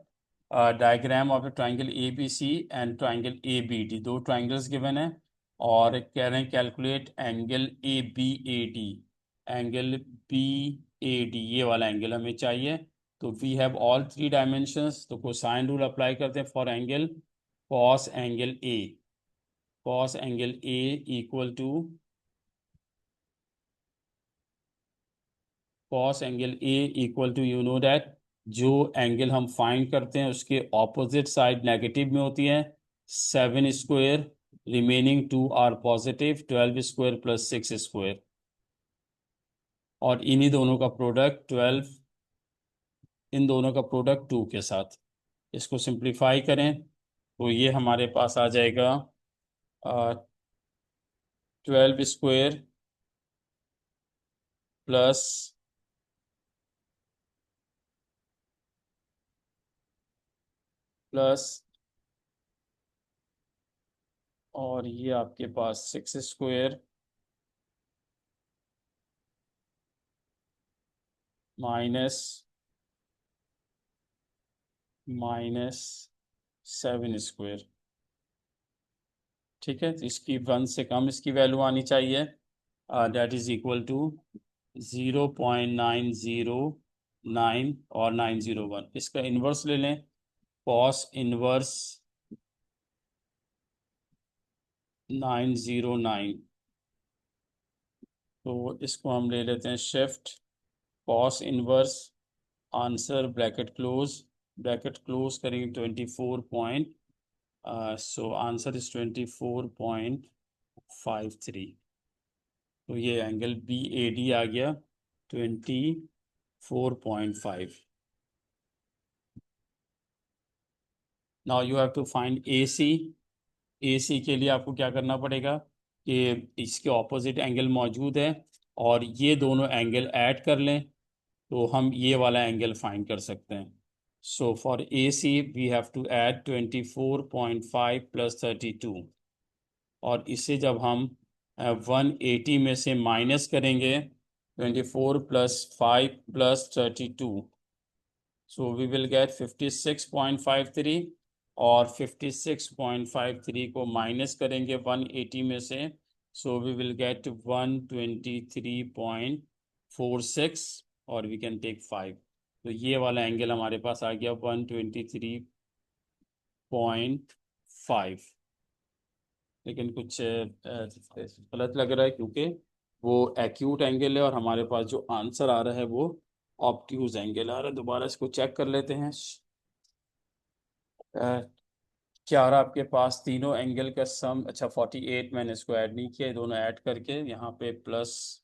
diagram of the triangle A B C and triangle A B D, दो ट्राइंगल्स गिवन है और कह रहे हैं calculate angle A B A D. Angle B A D ये वाला एंगल हमें चाहिए। तो we have all three dimensions, तो कोसाइन रूल अप्लाई करते हैं for angle cos angle A. Cos angle A equal to cos angle A equal to you know that जो angle हम फाइंड करते हैं उसके ऑपोजिट साइड नेगेटिव में होती है। 7 square remaining 2 are positive, 12 square plus 6 square, और इन्हीं दोनों का प्रोडक्ट 12, इन दोनों का प्रोडक्ट 2 के साथ। इसको सिंप्लीफाई करें तो ये हमारे पास आ जाएगा 12 स्क्वायर प्लस प्लस और ये आपके पास 6 स्क्वायर माइनस 7 स्क्वायर। ठीक है, तो इसकी 1 से कम इसकी वैल्यू आनी चाहिए। दैट इज इक्वल टू 0.909 और 901। इसका इन्वर्स ले लें, कॉस इन्वर्स 909। तो इसको हम ले लेते हैं shift cos inverse answer bracket close करेंगे 24 पॉइंट, सो आंसर इज 24.53। तो ये एंगल बी ए डी आ गया 24.5। Now you have to find A C. A C के लिए आपको क्या करना पड़ेगा कि इसके ऑपोजिट एंगल मौजूद है और ये दोनों एंगल ऐड कर लें तो हम ये वाला एंगल फाइंड कर सकते हैं। So for A C we have to add 24.5 plus 32, और इसे जब हम 180 में से माइनस करेंगे 24 plus 5 plus 32, so we will get 56.53, और 56.53 को माइनस करेंगे 180 में से, सो वी विल गेट 123.46 और वी कैन टेक 5। तो ये वाला एंगल हमारे पास आ गया 123.5। लेकिन कुछ गलत लग रहा है क्योंकि वो एक्यूट एंगल है और हमारे पास जो आंसर आ रहा है वो ऑब्ट्यूज एंगल आ रहा है। दोबारा इसको चेक कर लेते हैं। क्या आ रहा है आपके पास तीनों एंगल का सम? अच्छा 48, मैंने इसको ऐड नहीं किया, दोनों ऐड करके यहाँ पे प्लस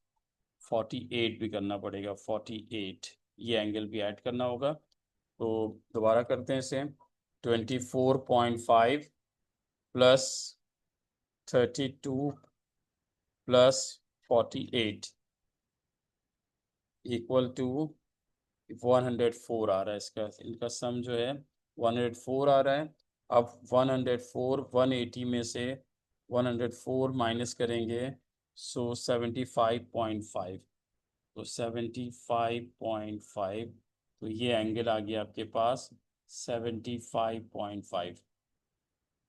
48 भी करना पड़ेगा। 48 ये एंगल भी ऐड करना होगा। तो दोबारा करते हैं इसे। 24.5 प्लस 32 प्लस 48 इक्वल टू 104 आ रहा है। इसका इनका सम जो है 104 आ रहा है। अब 104 180 में से 104 माइनस करेंगे, सो 75.5। तो 75.5, तो ये एंगल आ गया आपके पास 75.5।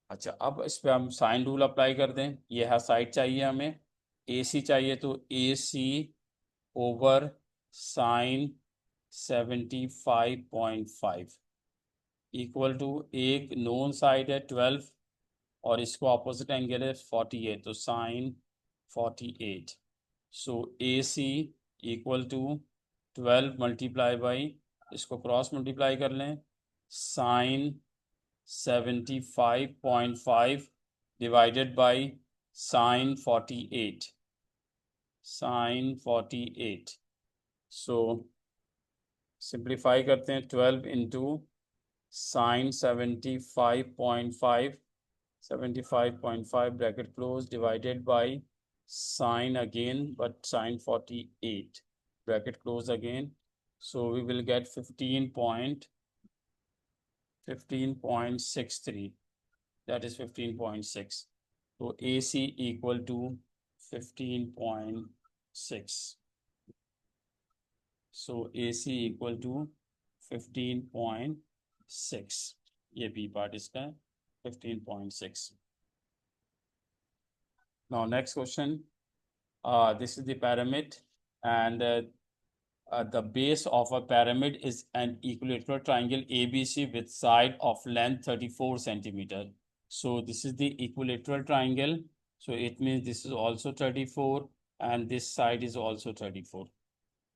अच्छा, अब इस पे हम साइन रूल अप्लाई कर दें। ये है साइड चाहिए हमें, ए सी चाहिए, तो A C over sine 75.5 equal to, एक नोन साइड है 12 और इसको अपोजिट एंगल है 48, तो sine 48। So A C equal to 12 multiply by, इसको क्रॉस मल्टीप्लाई कर लें, sine 75.5 divided by sine 48, sine 48। So simplify करते हैं, 12 into sine 75.5, 75.5 bracket close divided by sine again but sine 48 bracket close again, so we will gate 15.63, that is 15.6। तो AC equal to 15.6. So AC equal to 15.6. ये B part इसका है 15.6. Now next question. This is the pyramid, and the base of a pyramid is an equilateral triangle ABC with side of length 34 centimeter. So this is the equilateral triangle. So it means this is also 34 and this side is also 34.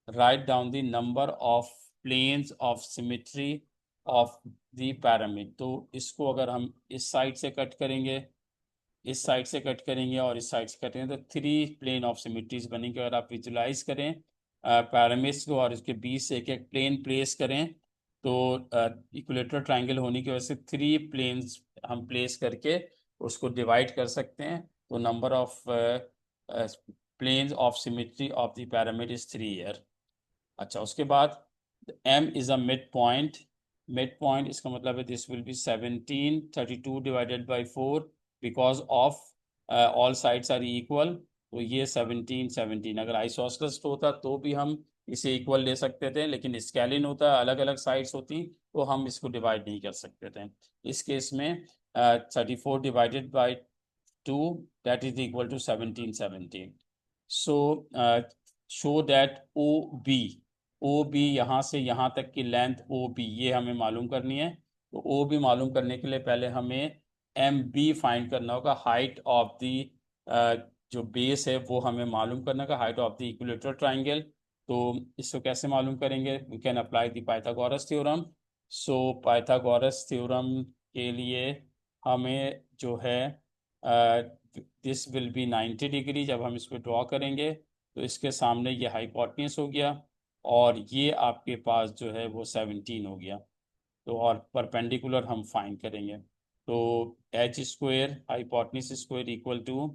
Write down the number of planes of symmetry of the pyramid. तो इसको अगर हम इस side से cut करेंगे, इस side से cut करेंगे और इस साइड से कट करेंगे तो 3 प्लेन ऑफ सिमिट्रीज बनेंगे. अगर आप विजुलाइज करें पैरामिड्स को और इसके बीच से एक एक प्लेन प्लेस करें तो इक्विलेटरल ट्रायंगल होने की वजह से 3 प्लेन्स हम प्लेस करके उसको डिवाइड कर सकते हैं. तो number of planes of symmetry of the pyramid is 3 year. अच्छा, उसके बाद M is a mid point. Mid point इसका मतलब है this will be 17. 32 divided by 4 because of all sides are equal. तो ये 17 17. अगर आइसोसेलेस होता तो भी हम इसे इक्वल ले सकते थे, लेकिन स्केलिन होता अलग अलग साइड्स होती तो हम इसको डिवाइड नहीं कर सकते थे. इस केस में 34 divided by 2 that is equal to 17 17. So show that O B यहाँ से यहाँ तक की लेंथ ओ बी ये हमें मालूम करनी है. तो ओ बी मालूम करने के लिए पहले हमें एम बी फाइंड करना होगा. हाइट ऑफ द जो बेस है वो हमें मालूम करना होगा, height of the equilateral triangle. तो इसको कैसे मालूम करेंगे? We can apply the Pythagoras theorem. So Pythagoras theorem के लिए हमें जो है दिस विल बी 90 डिग्री. जब हम इसको ड्रॉ करेंगे तो इसके सामने ये हाइपोटेन्यूस हो गया और ये आपके पास जो है वो 17 हो गया. तो और परपेंडिकुलर हम फाइंड करेंगे. तो H square hypotenuse square equal to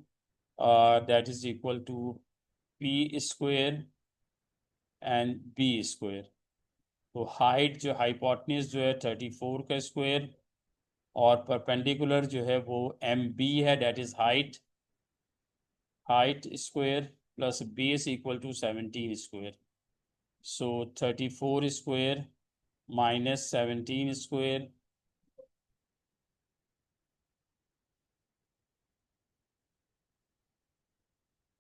that is equal to P square and B square. तो हाइट जो हाइपोटेन्यूस जो है 34 का स्क्वायर और परपेंडिकुलर जो है वो एम बी है that is height square plus base equal to 17 square. So 34 square minus 17 square.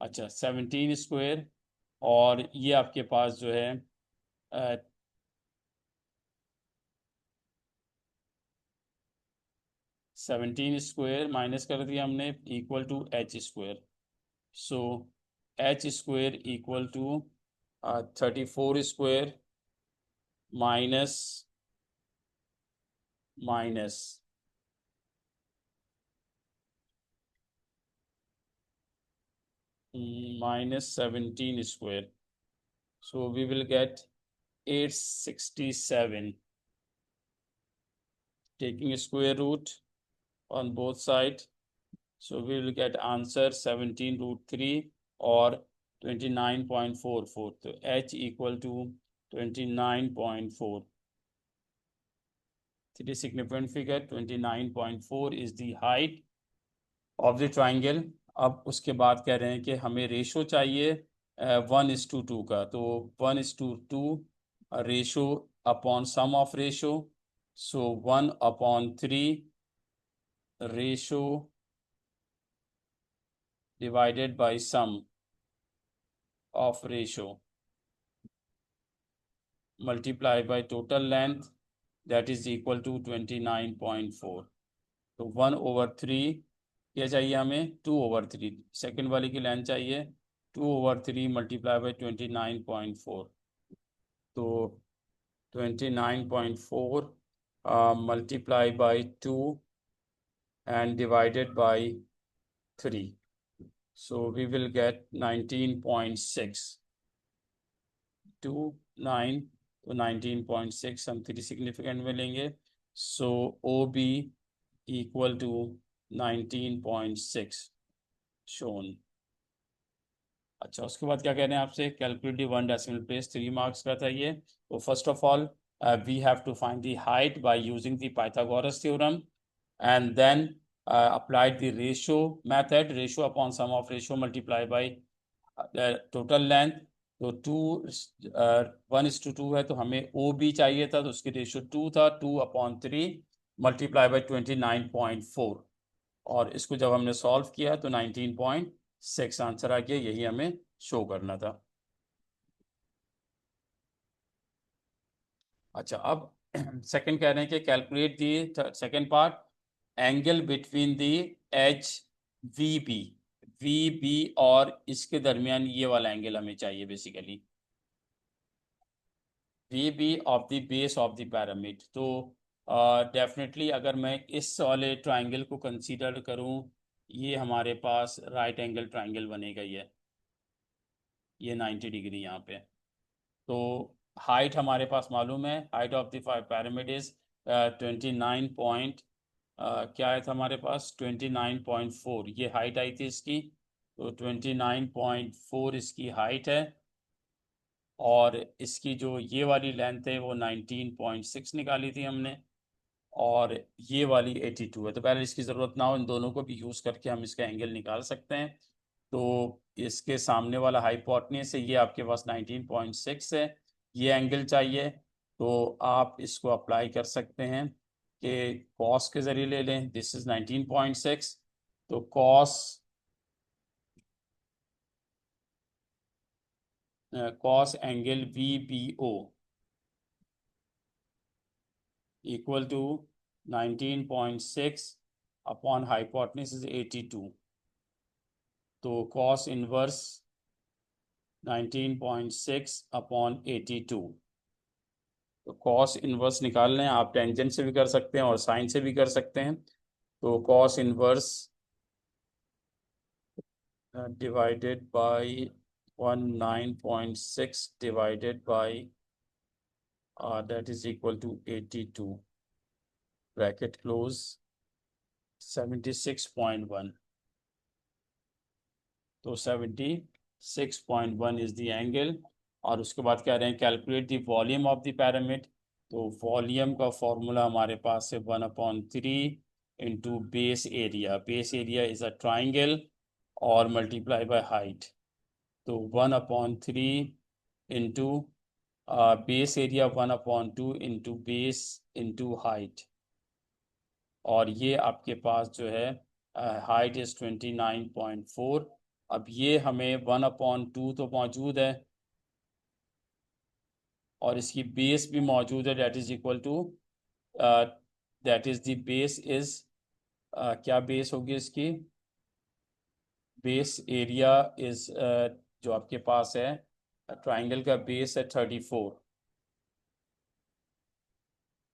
अच्छा, 17 स्क्वायर और ये आपके पास जो है 17 स्क्वायर माइनस कर दिया हमने equal to H square. So H square equal to 34 square minus minus 17 square. So we will get 867. Taking a square root on both sides. So we will get answer 17 root 3 or 29.44. So H equal to 29.4. Three significant figure 29.4 is the height of the triangle. अब उसके बाद कह रहे हैं कि हमें ratio चाहिए 1:2 का. तो 1:2 ratio upon sum of ratio. So 1/3 ratio divided by sum of ratio multiplied by total length that is equal to 29.4. तो 1/3 क्या चाहिए हमें? 2/3. सेकेंड वाली की लेंथ चाहिए 2/3 मल्टीप्लाई बाई 29.4. तो 29.4 multiply by 2 and divided by 3. So we will get 19.6. 9 तो 19.6 हम 3 सिग्निफिकेंट में लेंगे. So O B equal to 19.6 shown. अच्छा, उसके बाद क्या कह रहे हैं आपसे? Calculate one decimal place. 3 marks का था ये. तो first of all we have to find the height by using the Pythagoras theorem, and then applied the ratio method, ratio upon sum of ratio multiply by total length। तो 1:2 है, तो हमें O B चाहिए था, तो उसकी ratio 2 था, 2/3 multiply by 29.4। और इसको जब हमने सॉल्व किया तो 19.6 आंसर आ गया, यही हमें शो करना था। अच्छा, अब सेकंड कह रहे हैं कि calculate the second part, angle between the H V B और इसके दरमियान ये वाला एंगल हमें चाहिए basically, V B of the base of the pyramid. तो डेफिनेटली अगर मैं इस वाले ट्राइंगल को कंसीडर करूं, ये हमारे पास राइट एंगल ट्राइंगल बनेगा, ये 90 डिग्री यहाँ पे। तो हाइट हमारे पास मालूम है, height of the pyramid is 29 क्या है था हमारे पास, 29.4 ये हाइट आई थी इसकी। तो 29.4 इसकी हाइट है, और इसकी जो ये वाली लेंथ है वो 19.6 निकाली थी हमने, और ये वाली 82 है। तो पहले इसकी ज़रूरत ना हो, इन दोनों को भी यूज़ करके हम इसका एंगल निकाल सकते हैं। तो इसके सामने वाला हाइपोटेन्यूस है, ये आपके पास 19.6 है, ये एंगल चाहिए। तो आप इसको अप्लाई कर सकते हैं कि कॉस के ज़रिए ले लें, दिस इज़ 19.6, तो cos angle V B O equal to 19.6 upon hypotenuse is 82। तो कॉस इनवर्स 19.6 अपॉन 82। तो कॉस इनवर्स निकाल लें, आप टेंजेंट से भी कर सकते हैं और साइन से भी कर सकते हैं। तो cos inverse divided by 19.6 divided by that is equal to 82, bracket close, 76.1। तो 76.1 इज द एंगल। और उसके बाद कह रहे हैं calculate the volume of the pyramid. तो वॉल्यूम का फॉर्मूला हमारे पास है 1/3 into base area is a triangle, और मल्टीप्लाई बाय हाइट। तो 1/3 into base area 1/2 into base into height, और ये आपके पास जो है हाइट इज 29.4। अब ये हमें 1/2 तो मौजूद है, और इसकी बेस भी मौजूद है, that is equal to, that is the base is, क्या बेस होगी इसकी, बेस एरिया इज, जो आपके पास है ट्राइंगल का बेस है 34,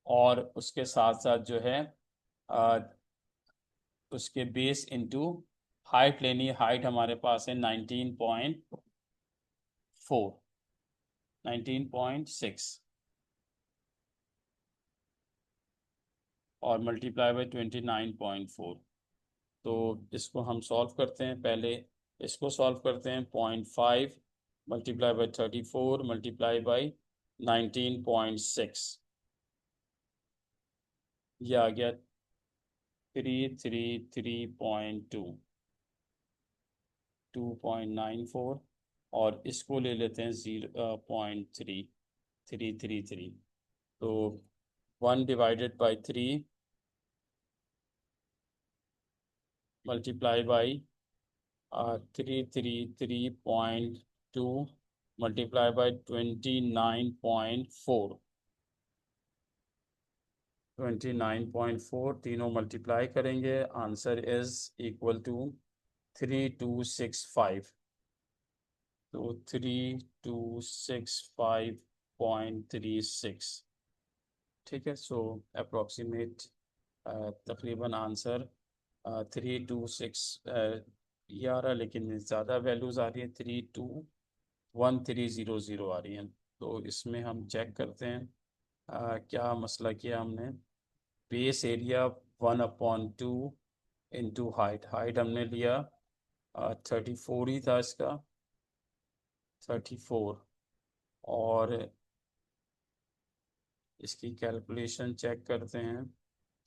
और उसके साथ साथ जो है uh, उसके बेस इंटू हाइट लेनी, हाइट हमारे पास है 19.6 और मल्टीप्लाई बाई 29.4। तो इसको हम सॉल्व करते हैं, पहले इसको सॉल्व करते हैं। 0.5 मल्टीप्लाई बाई 34 मल्टीप्लाई बाई 19.6, ये आ गया 333.2, 2.94, और इसको ले लेते हैं 0.333। तो 1/3 मल्टीप्लाई बाई 333.2 मल्टीप्लाई बाई 29.4, 29.4 तीनों मल्टीप्लाई करेंगे, आंसर इज इक्वल टू 3265। तो 3265.36, ठीक है। सो अप्रोक्सीमेट तकरीबन आंसर 326 ये आ रहा है, लेकिन ज़्यादा वैल्यूज़ आ रही है, 321300 आ रही हैं। तो इसमें हम चेक करते हैं क्या मसला किया हमने। Base area 1/2 into height, height हमने लिया 34 ही था इसका, 34, और इसकी कैलकुलेशन चेक करते हैं।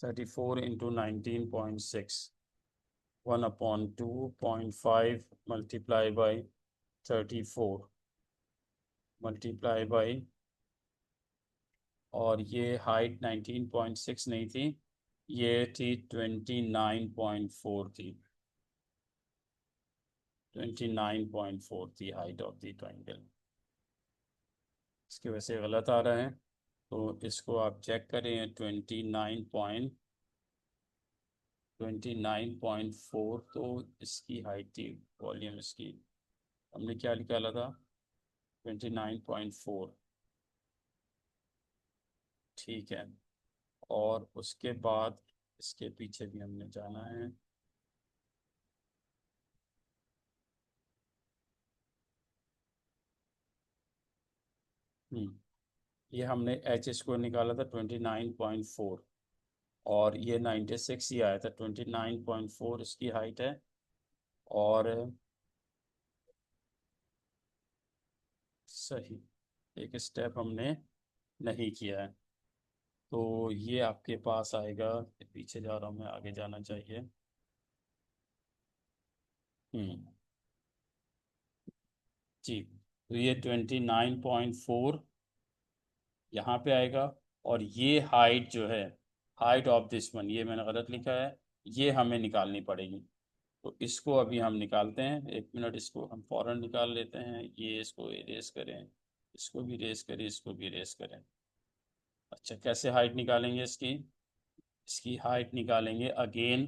34 into 19.6, 1 upon 2.5 multiply by 34 multiply by, और ये हाइट 19.6 नहीं थी, ये थी 29.4 थी, 29.4 थी हाइट ऑफ द ट्रायंगल। इसके वैसे गलत आ रहा है, तो इसको आप चेक करें। 29.4 तो इसकी हाइट थी, वॉल्यूम इसकी हमने क्या निकाला था, 29.4। ठीक है, और उसके बाद इसके पीछे भी हमने जाना है। ये हमने एच स्क्वायर निकाला था 29.4, और ये 96 ही आया था। 29.4 इसकी हाइट है, और सही एक स्टेप हमने नहीं किया है, तो ये आपके पास आएगा। पीछे जा रहा हूँ मैं, आगे जाना चाहिए। हम्म जी, तो ये 29.4 यहाँ पे आएगा, और ये हाइट जो है, हाइट ऑफ दिस वन, ये मैंने गलत लिखा है, ये हमें निकालनी पड़ेगी। तो इसको अभी हम निकालते हैं, एक मिनट, इसको हम फौरन निकाल लेते हैं। ये इसको इरेज करें, इसको भी इरेज करें, इसको भी इरेज करें। अच्छा, कैसे हाइट निकालेंगे इसकी? इसकी हाइट निकालेंगे again,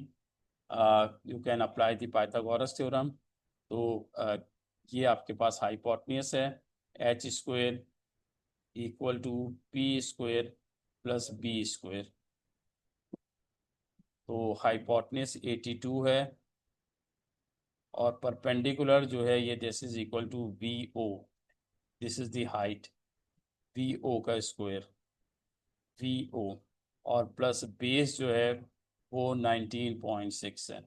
you can apply the Pythagoras theorem. तो ये आपके पास हाइपोटेन्यूस है, H square equal to P square plus B square. तो हाइपोटेन्यूस 82 है, और परपेंडिकुलर जो है ये this is equal to V O, this is the height, V O का स्क्वायर, वी ओ, और प्लस बेस जो है वो 19.6 है।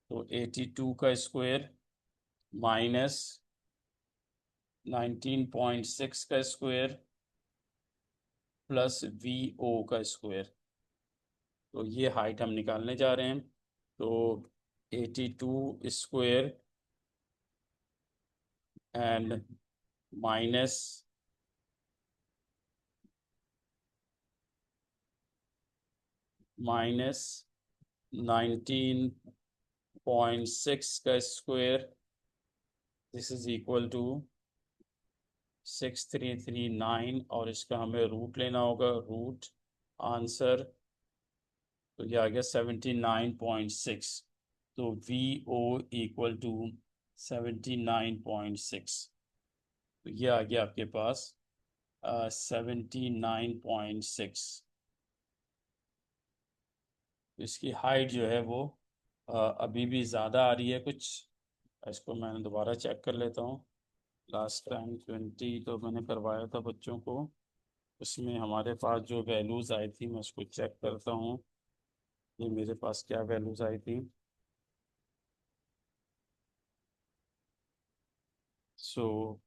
तो 82 का स्क्वायर माइनस 19.6 का स्क्वायर प्लस वी ओ का स्क्वायर। तो ये हाइट हम निकालने जा रहे हैं। तो 82 स्क्वायर एंड माइनस माइनस 19.6 का square, this is equal to 6339, और इसका हमें रूट लेना होगा, रूट आंसर। तो ये आ गया 79.6। तो वी ओ इक्वल टू 79.6। तो ये आ गया आपके पास 79.6। इसकी हाइट जो है वो अभी भी ज़्यादा आ रही है कुछ। इसको मैं दोबारा चेक कर लेता हूँ। लास्ट टाइम 20 तो मैंने करवाया था बच्चों को, उसमें हमारे पास जो वैल्यूज़ आई थी, मैं उसको चेक करता हूँ। ये मेरे पास क्या वैल्यूज़ आई थी। सो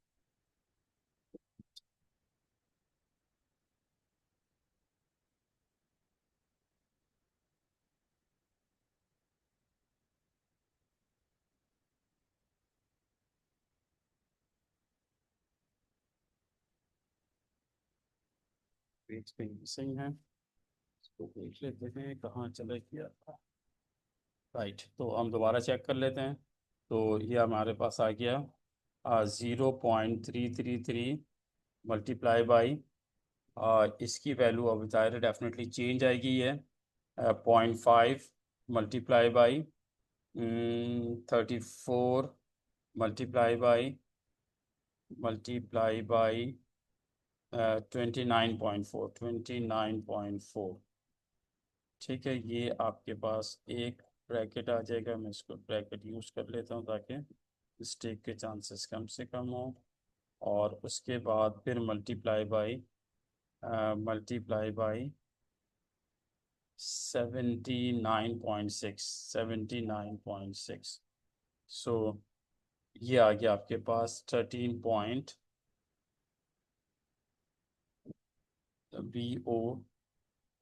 पेज कहीं मिसिंग है, इसको देख लेते हैं कहाँ चला गया। राइट, तो हम दोबारा चेक कर लेते हैं। तो ये हमारे पास आ गया 0.333 मल्टीप्लाई बाई, इसकी वैल्यू अब ज़ाहिर डेफिनेटली चेंज आएगी, है 0.5 मल्टीप्लाई बाई 34 मल्टीप्लाई बाई 29.4। ठीक है, ये आपके पास एक ब्रैकेट आ जाएगा। मैं इसको ब्रैकेट यूज़ कर लेता हूँ ताकि मिस्टेक के चांसेस कम से कम हो। और उसके बाद फिर मल्टीप्लाई बाई 79.6। सो ये आ गया आपके पास 13 point B O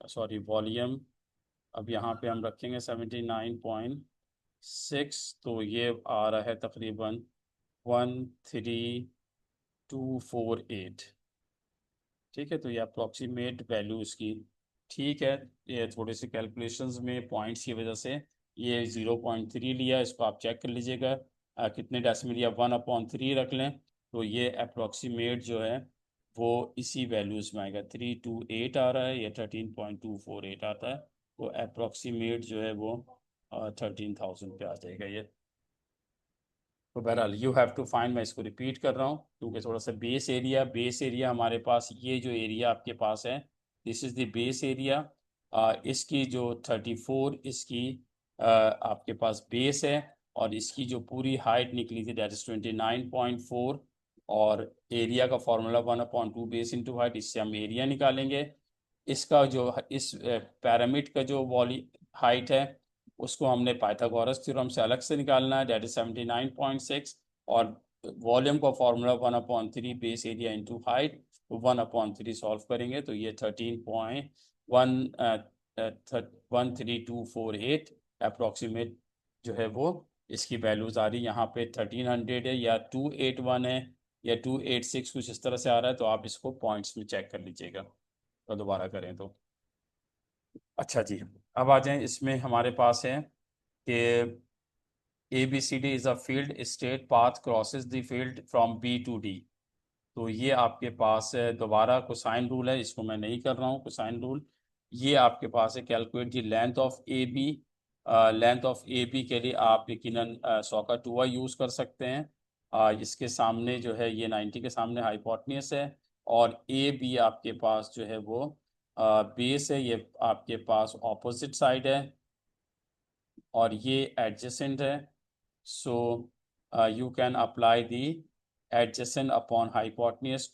sorry volume, अब यहाँ पे हम रखेंगे 79.6, तो ये आ रहा है तकरीबन 13248। ठीक है, तो ये अप्रोक्सीमेट वैल्यू इसकी ठीक है। ये थोड़े से कैलकुलेशंस में पॉइंट्स की वजह से ये 0.3 लिया, इसको आप चेक कर लीजिएगा कितने डेसिमल, या 1/3 रख लें, तो ये अप्रोक्सीमेट जो है वो इसी वैल्यूज़ में आएगा। 328 आ रहा है, ये 13.248 आता है, तो अप्रोक्सीमेट जो है वो 13,000 पे आ जाएगा ये। तो बहरहाल यू हैव टू फाइंड, मैं इसको रिपीट कर रहा हूँ क्योंकि थोड़ा सा बेस एरिया हमारे पास, ये जो एरिया आपके पास है, this is the base area. इसकी जो 34 इसकी आपके पास बेस है, और इसकी जो पूरी हाइट निकली थी दैट इज 29.4, और एरिया का फॉर्मूला 1/2 बेस इंटू हाइट, इससे हम एरिया निकालेंगे। इसका जो इस पैरामिड का जो वॉली हाइट है, उसको हमने पाइथागोरस थ्योरम से अलग से निकालना है, दैट इज 79.6, और वॉल्यूम का formula 1/3 base area into height, 1/3 solve करेंगे तो ये 13.13248 अप्रोक्सीमेट जो है वो इसकी वैल्यूज आ रही। यहाँ पे 1300 है, या 281 है, या 286, कुछ इस तरह से आ रहा है, तो आप इसको पॉइंट्स में चेक कर लीजिएगा तो दोबारा करें तो। अच्छा जी, अब आ जाएं, इसमें हमारे पास है कि ABCD is a field state path crosses the field from B to D। तो ये आपके पास है, दोबारा कोसाइन रूल है, इसको मैं नहीं कर रहा हूँ कोसाइन रूल। ये आपके पास है calculate the length of AB। Length of AB के लिए आप यकीनन 100 का 2i यूज़ कर सकते हैं। इसके सामने जो है ये 90 के सामने हाइपोटेन्यूस है, और AB आपके पास जो है वो बेस है, ये आपके पास ऑपोजिट साइड है, और ये एडजेसेंट है। सो you can apply the adjacent upon hypotenuse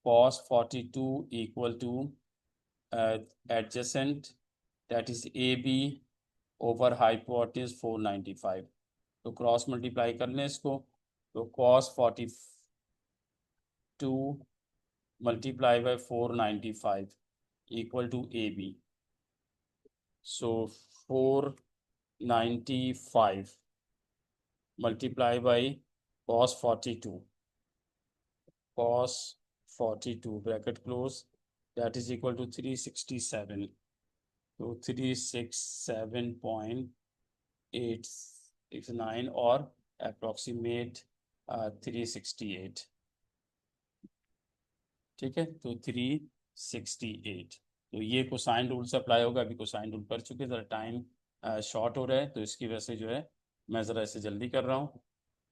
cos 42 equal to adjacent, that is AB over hypotenuse 495। तो क्रॉस मल्टीप्लाई कर लें इसको, तो cos 42 multiply by 495 equal to AB। So 495 multiply by cos 42 bracket close, that is equal to 367। तो 367.869 और approximate 368। ठीक है, तो 368, तो ये कोसाइन रूल से अप्लाई होगा। अभी कोसाइन रूल कर चुके, ज़रा टाइम शॉर्ट हो रहा है, तो इसकी वजह से जो है मैं ज़रा इसे जल्दी कर रहा हूँ।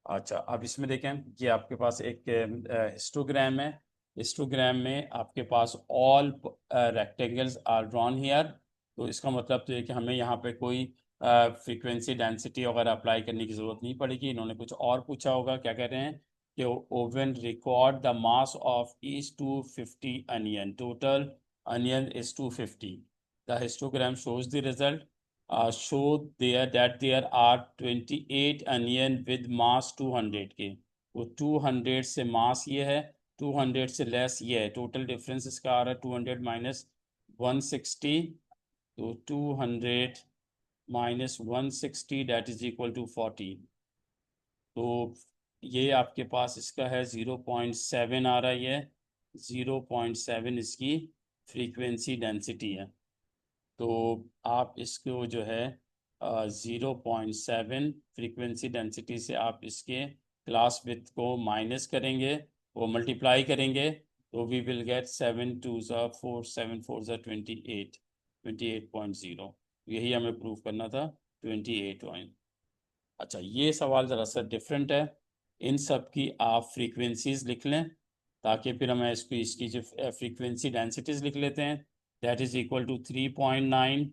अच्छा, अब इसमें देखें, ये आपके पास एक हिस्टोग्राम है। हिस्टोग्राम में आपके पास all rectangles are drawn here, तो इसका मतलब तो है कि हमें यहाँ पे कोई फ्रीक्वेंसी डेंसिटी वगैरह अप्लाई करने की ज़रूरत नहीं पड़ेगी। इन्होंने कुछ और पूछा होगा, क्या कह रहे हैं कि oven record the mass of each 250 onion, total onion is 250। The histogram shows the result. Show there that there are 28 onion with mass 200 के, वो 200 से मास ये है, 200 से लेस ये है, टोटल डिफरेंस इसका आ रहा है 200 माइनस 160, तो 200 minus 160 that is equal to 40। तो ये आपके पास इसका है 0.7 आ रहा है, ये 0.7 इसकी फ्रीक्वेंसी डेंसिटी है। तो आप इसको जो है 0.7 फ्रीक्वेंसी डेंसिटी से आप इसके क्लास विड्थ को माइनस करेंगे, वो मल्टीप्लाई करेंगे, तो वी विल गेट 7 2 4 7 4 28, 28.0। यही हमें प्रूव करना था, 28 पॉइंट। अच्छा, ये सवाल ज़रा सा डिफरेंट है, इन सब की आप फ्रीक्वेंसीज लिख लें, ताकि फिर हमें इसको इसकी जो फ्रीक्वेंसी डेंसिटीज लिख लेते हैं, दैट इज इक्वल टू 3.9।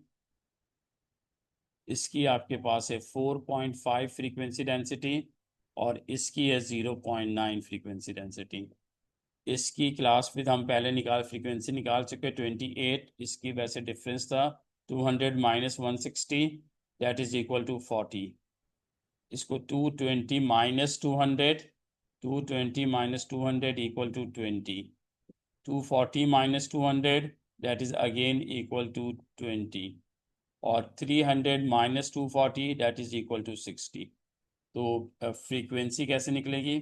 इसकी आपके पास है 4.5 फ्रीक्वेंसी डेंसिटी, और इसकी है 0.9 फ्रीक्वेंसी डेंसिटी। इसकी क्लास विद हम पहले फ्रीक्वेंसी निकाल चुके 28, इसकी वैसे डिफरेंस था 200 minus 160 that is equal to 40। इसको 220 minus 200, 220 minus 200 equal to 20, 240 minus 200 that is again equal to 20 और 300 minus 240 that is equal to 60. तो फ्रीक्वेंसी कैसे निकलेगी?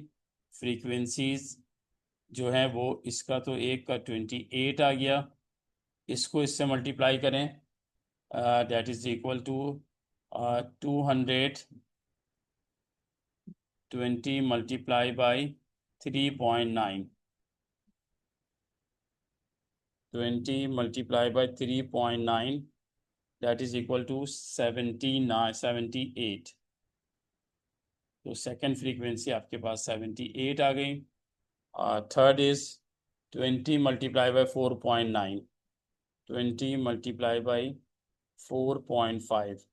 फ्रीक्वेंसीज जो है वो इसका तो एक का 28 आ गया, इसको इससे मल्टीप्लाई करें, that is equal to 220 multiply by 3.9. 20 multiply by 3.9 that is equal to 78. तो सेकेंड फ्रीक्वेंसी आपके पास 78 आ गई. Third is 20 multiply by 4.9. 20 multiply by 4.5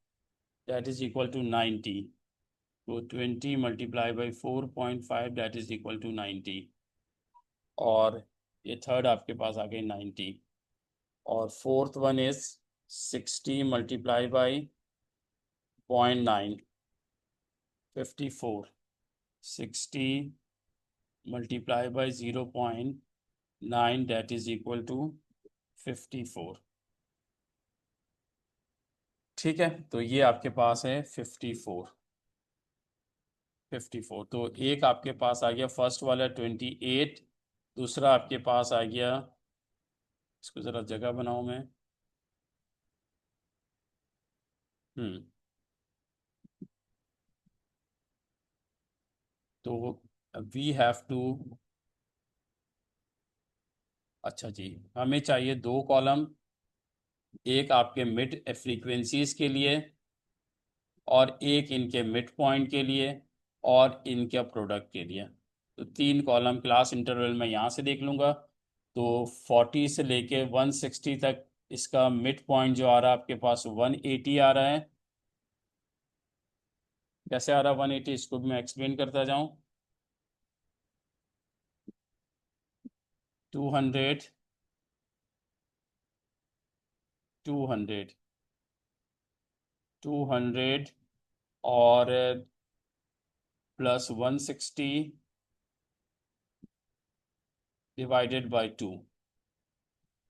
that is equal to 90. तो 20 multiply by 4.5 that is equal to 90. और ये third आपके पास आ गई 90. और fourth one is 60 multiply by 0.9 54. 60 multiply by 0.9 that is equal to 54. ठीक है, तो ये आपके पास है 54. तो एक आपके पास आ गया फर्स्ट वाला 28, दूसरा आपके पास आ गया, इसको जरा जगह बनाऊं मैं. तो वी हैव टू, अच्छा जी, हमें चाहिए दो कॉलम, एक आपके मिड फ्रीक्वेंसीज के लिए और एक इनके मिड पॉइंट के लिए और इनके प्रोडक्ट के लिए. तो तीन कॉलम क्लास इंटरवल में यहाँ से देख लूँगा. तो 40 से लेके 160 तक इसका मिड पॉइंट जो आ रहा है आपके पास 180 आ रहा है. कैसे आ रहा है 180, इसको भी मैं एक्सप्लेन करता जाऊँ. 200 200 200 और प्लस 160 डिवाइडेड बाय 2.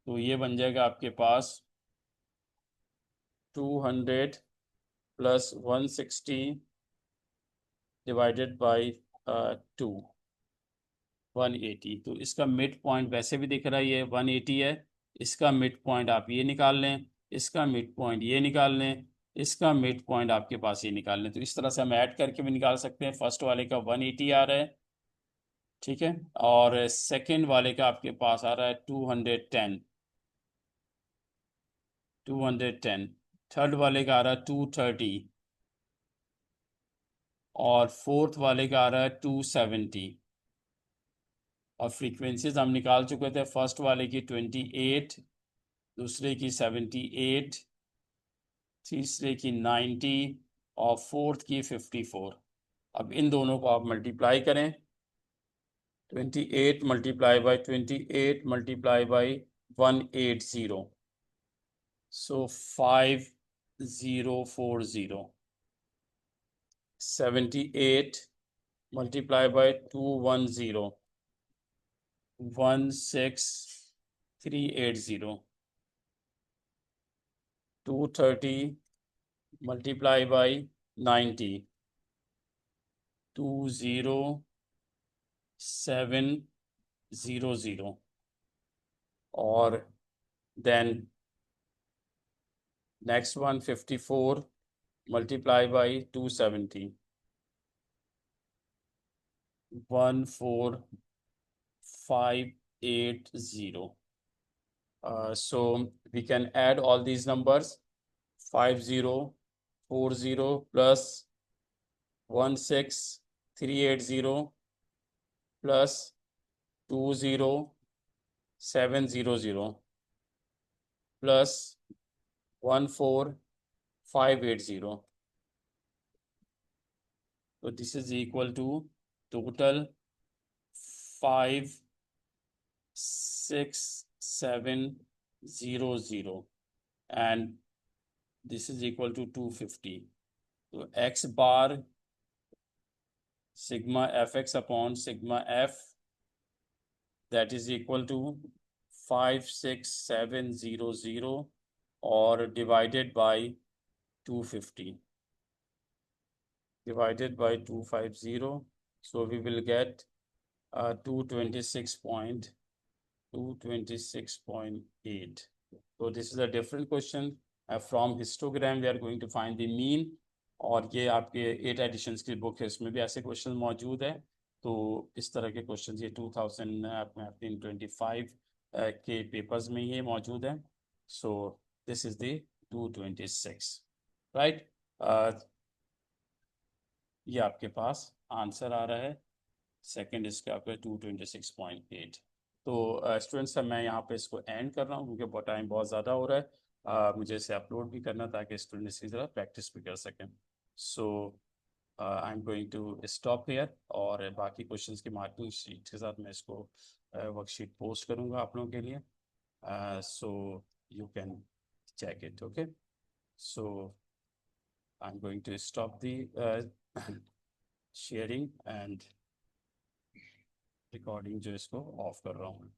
तो ये बन जाएगा आपके पास 200 प्लस 160 डिवाइडेड बाय 2, 180. तो इसका मिड पॉइंट वैसे भी दिख रहा है, ये 180 है. इसका मिड पॉइंट आप ये निकाल लें, इसका मिड पॉइंट ये निकाल लें, इसका मिड पॉइंट आपके पास ये निकाल लें. तो इस तरह से हम ऐड करके भी निकाल सकते हैं. फर्स्ट वाले का 180 आ रहा है, ठीक है, और सेकंड वाले का आपके पास आ रहा है 210. थर्ड वाले का आ रहा है 230 और फोर्थ वाले का आ रहा है 270. और फ्रीक्वेंसीज हम निकाल चुके थे, फर्स्ट वाले की 28, दूसरे की 78, तीसरे की 90 और फोर्थ की 54. अब इन दोनों को आप मल्टीप्लाई करें. 28 multiply by 28 multiply by 180, so 5040. 78 multiply by 210, 16380. 230 multiply by 90, 20700. और then next one 54 multiply by 270, 14580. So we can add all these numbers. 5040 plus 16380 plus 20700 plus 14580. So this is equal to total 56700 and this is equal to 250. So x bar sigma fx upon sigma f, that is equal to 56700 और divided by 250. Divided by 250, so we will get 226.8. So this is a different question. From histogram we are going to find the mean. और ये आपके 8 editions की book है, इसमें भी ऐसे question मौजूद है. तो इस तरह के क्वेश्चन ये 2025 के पेपर्स में ये मौजूद है. So this is the 226, right. ये आपके पास आंसर आ रहा है. सेकंड इसका आपका 226.8. तो स्टूडेंट्स मैं यहाँ पे इसको एंड कर रहा हूँ क्योंकि बहुत टाइम बहुत ज़्यादा हो रहा है. मुझे इसे अपलोड भी करना ताकि स्टूडेंट्स की तरह प्रैक्टिस भी कर सकें. So I am going to stop here. और बाकी क्वेश्चंस की मार्किंग शीट के साथ मैं इसको वर्कशीट पोस्ट करूँगा आप लोगों के लिए. सो you can check it. Okay, so I'm going to stop the sharing and recording जो इसको ऑफ कर रहा हूँ.